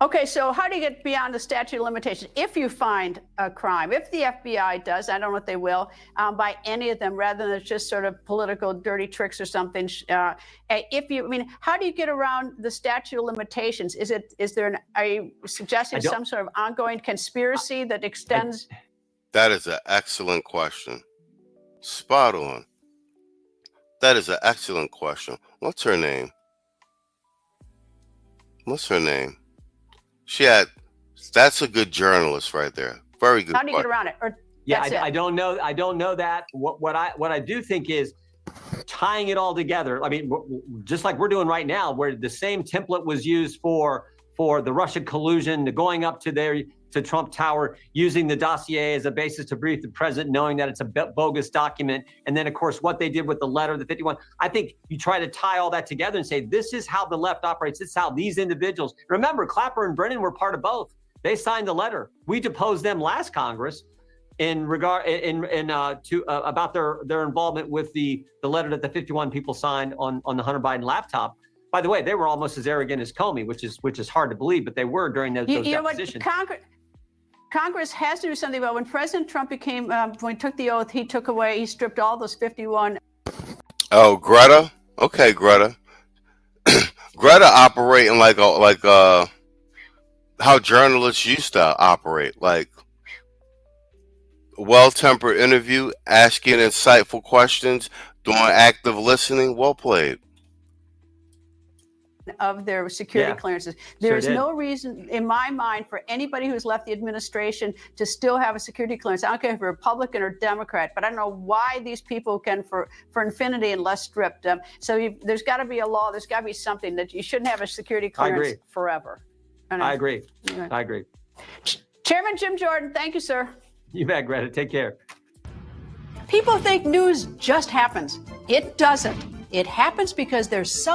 Okay, so how do you get beyond the statute of limitations? If you find a crime, if the FBI does, I don't know if they will, by any of them, rather than just sort of political dirty tricks or something. How do you get around the statute of limitations? Are you suggesting some sort of ongoing conspiracy that extends? That is an excellent question. Spot on. That is an excellent question. What's her name? What's her name? That's a good journalist right there. Very good. How do you get around it? Or yeah, I don't know. I don't know that. What I do think is tying it all together. I mean, just like we're doing right now, where the same template was used for the Russian collusion, the going up to Trump Tower, using the dossier as a basis to brief the president, knowing that it's a bogus document. And then, of course, what they did with the letter, the 51. I think you try to tie all that together and say, this is how the left operates. This is how these individuals. Remember, Clapper and Brennan were part of both. They signed the letter. We deposed them last Congress in regard about their involvement with the letter that the 51 people signed on the Hunter Biden laptop. By the way, they were almost as arrogant as Comey, which is hard to believe, but they were during those depositions. Congress has to do something about when President Trump when he took the oath, he stripped all those 51. Oh, Greta. Okay, Greta. Greta operating like how journalists used to operate, like well-tempered interview, asking insightful questions, doing active listening. Well played. Of their security clearances. There is no reason, in my mind, for anybody who's left the administration to still have a security clearance. I don't care if you're Republican or Democrat, but I don't know why these people can, for infinity, unless stripped. There's got to be a law. There's got to be something that you shouldn't have a security clearance forever. I agree. I agree. Chairman Jim Jordan, thank you, sir. You bet, Greta. Take care. People think news just happens. It doesn't. It happens because there's some.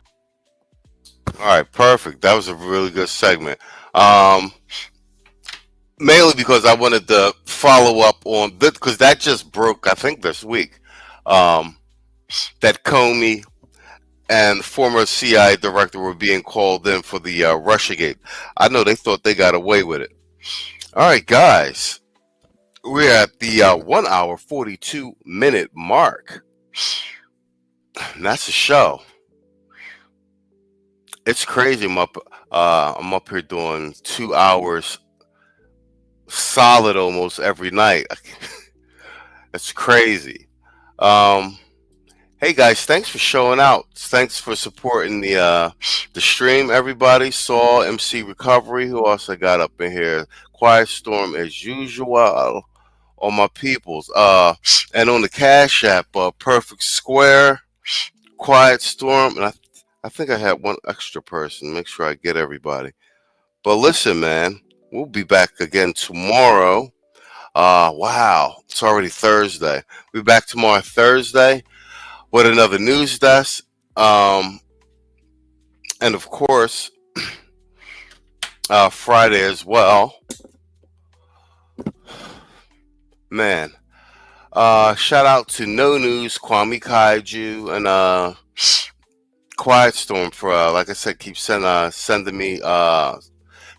All right, perfect. That was a really good segment. Mainly because I wanted to follow up on this, because that just broke, I think, this week. That Comey and former CIA director were being called in for the Russiagate. I know they thought they got away with it. All right, guys. We're at the 1 hour, 42 minute mark. And that's a show. It's crazy. I'm up here doing 2 hours solid almost every night. It's crazy. Hey guys, thanks for showing out. Thanks for supporting the stream, everybody. Saul, MC Recovery, who also got up in here. Quiet Storm as usual. All my peoples. And on the Cash App, Perfect Square, Quiet Storm, and I think I had one extra person. Make sure I get everybody. But listen, man, we'll be back again tomorrow. Wow, it's already Thursday. We'll be back tomorrow, Thursday, with another news desk. And of course, Friday as well. Man, shout out to No News, Kwame Kaiju, and Quiet Storm for like I said, keep sending me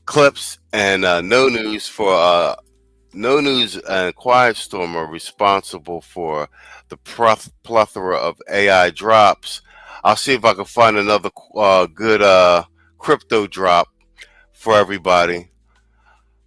clips, and No News for No News and Quiet Storm are responsible for the plethora of AI drops. I'll see if I can find another good crypto drop for everybody.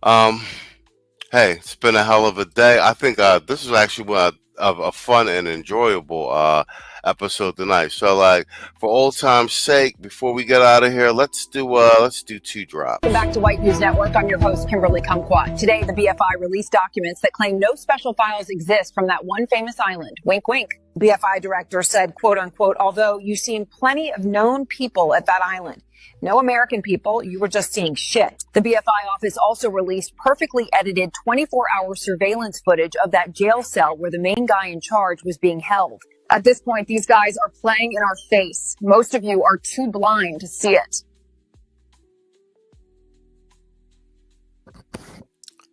Hey, it's been a hell of a day. I think this is actually a fun and enjoyable episode tonight. So, like, for old time's sake, before we get out of here, let's do 2 drops. Welcome back to White News Network. I'm your host, Kimberly Kumquat. Today, the BFI released documents that claim no special files exist from that one famous island. Wink, wink. BFI director said, quote unquote, although you've seen plenty of known people at that island. No American people, you were just seeing shit. The BFI office also released perfectly edited 24-hour surveillance footage of that jail cell where the main guy in charge was being held. At this point, these guys are playing in our face. Most of you are too blind to see it.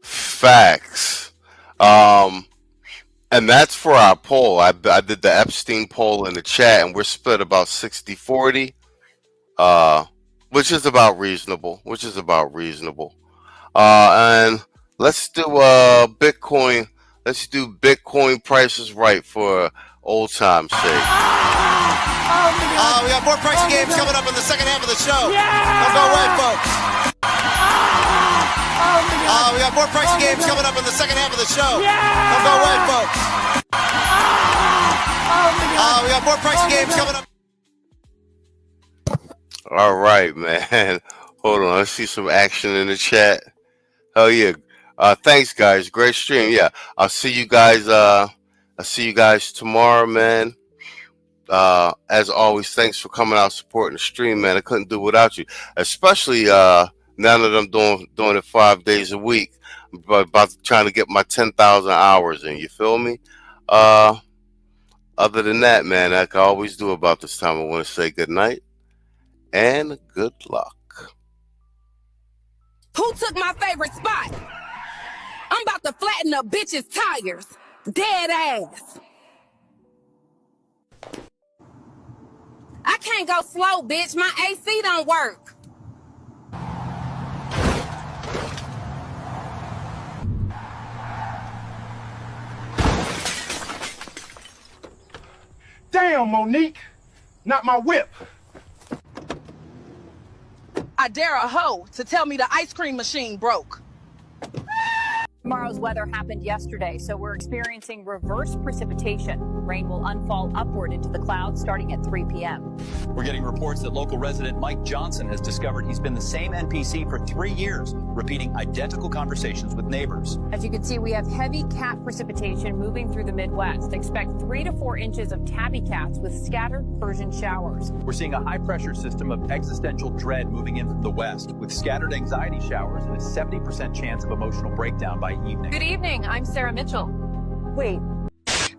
Facts. And that's for our poll. I did the Epstein poll in the chat, and we're split about 60-40. Which is about reasonable. And let's do Bitcoin. Let's do Bitcoin prices right for old time's sake. We got more pricey games coming up in the second half of the show. Don't go away, folks. We got more pricey games coming up in the second half of the show. Don't go away, folks. We got more pricey games coming up. All right, man. Hold on, let's see some action in the chat. Hell yeah. Thanks guys. Great stream. Yeah. I'll see you guys tomorrow, man. As always, thanks for coming out supporting the stream, man. I couldn't do it without you. Especially now that I'm doing it 5 days a week. I'm about trying to get my 10,000 hours in, you feel me? Other than that, man, like I always do about this time, I want to say good night and good luck. Who took my favorite spot? I'm about to flatten a bitch's tires. Dead ass. I can't go slow, bitch. My AC don't work. Damn, Monique. Not my whip. I dare a hoe to tell me the ice cream machine broke. Tomorrow's weather happened yesterday, so we're experiencing reverse precipitation. Rain will unfall upward into the clouds starting at 3 p.m. We're getting reports that local resident Mike Johnson has discovered he's been the same NPC for 3 years, repeating identical conversations with neighbors. As you can see, we have heavy cat precipitation moving through the Midwest. Expect 3 to 4 inches of tabby cats with scattered Persian showers. We're seeing a high-pressure system of existential dread moving in from the west, with scattered anxiety showers and a 70% chance of emotional breakdown by evening. Good evening, I'm Sarah Mitchell. Wait.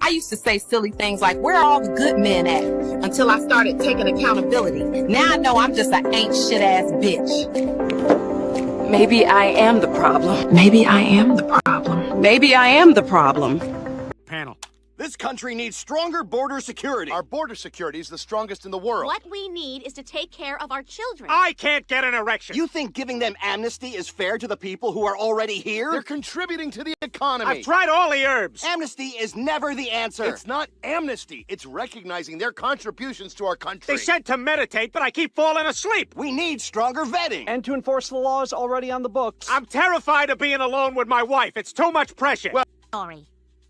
I used to say silly things like, where are all the good men at? Until I started taking accountability. Now I know I'm just an ain't shit ass bitch. Maybe I am the problem. Maybe I am the problem. Maybe I am the problem. Panel. This country needs stronger border security. Our border security is the strongest in the world. What we need is to take care of our children. I can't get an erection. You think giving them amnesty is fair to the people who are already here? They're contributing to the economy. I've tried all the herbs. Amnesty is never the answer. It's not amnesty. It's recognizing their contributions to our country. They said to meditate, but I keep falling asleep. We need stronger vetting. And to enforce the laws already on the books. I'm terrified of being alone with my wife. It's too much pressure. Well, Sorry.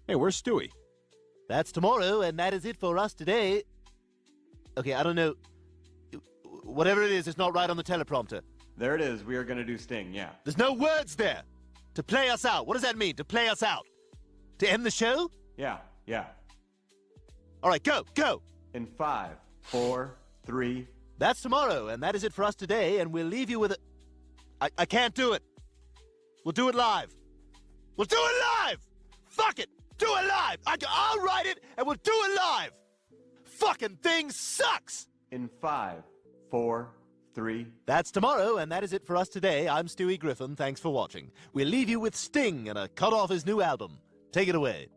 Hey, where's Stewie? That's tomorrow, and that is it for us today. Okay, I don't know. Whatever it is, it's not right on the teleprompter. There it is. We are going to do Sting, yeah. There's no words there. To play us out. What does that mean, to play us out? To end the show? Yeah. All right, go. In 5, 4, 3. That's tomorrow, and that is it for us today, and we'll leave you with a... I can't do it. We'll do it live. Fuck it. Do it live! I'll write it, and we'll do it live! Fucking thing sucks! In 5, 4, 3. That's tomorrow, and that is it for us today. I'm Stewie Griffin. Thanks for watching. We'll leave you with Sting and a cut off his new album. Take it away.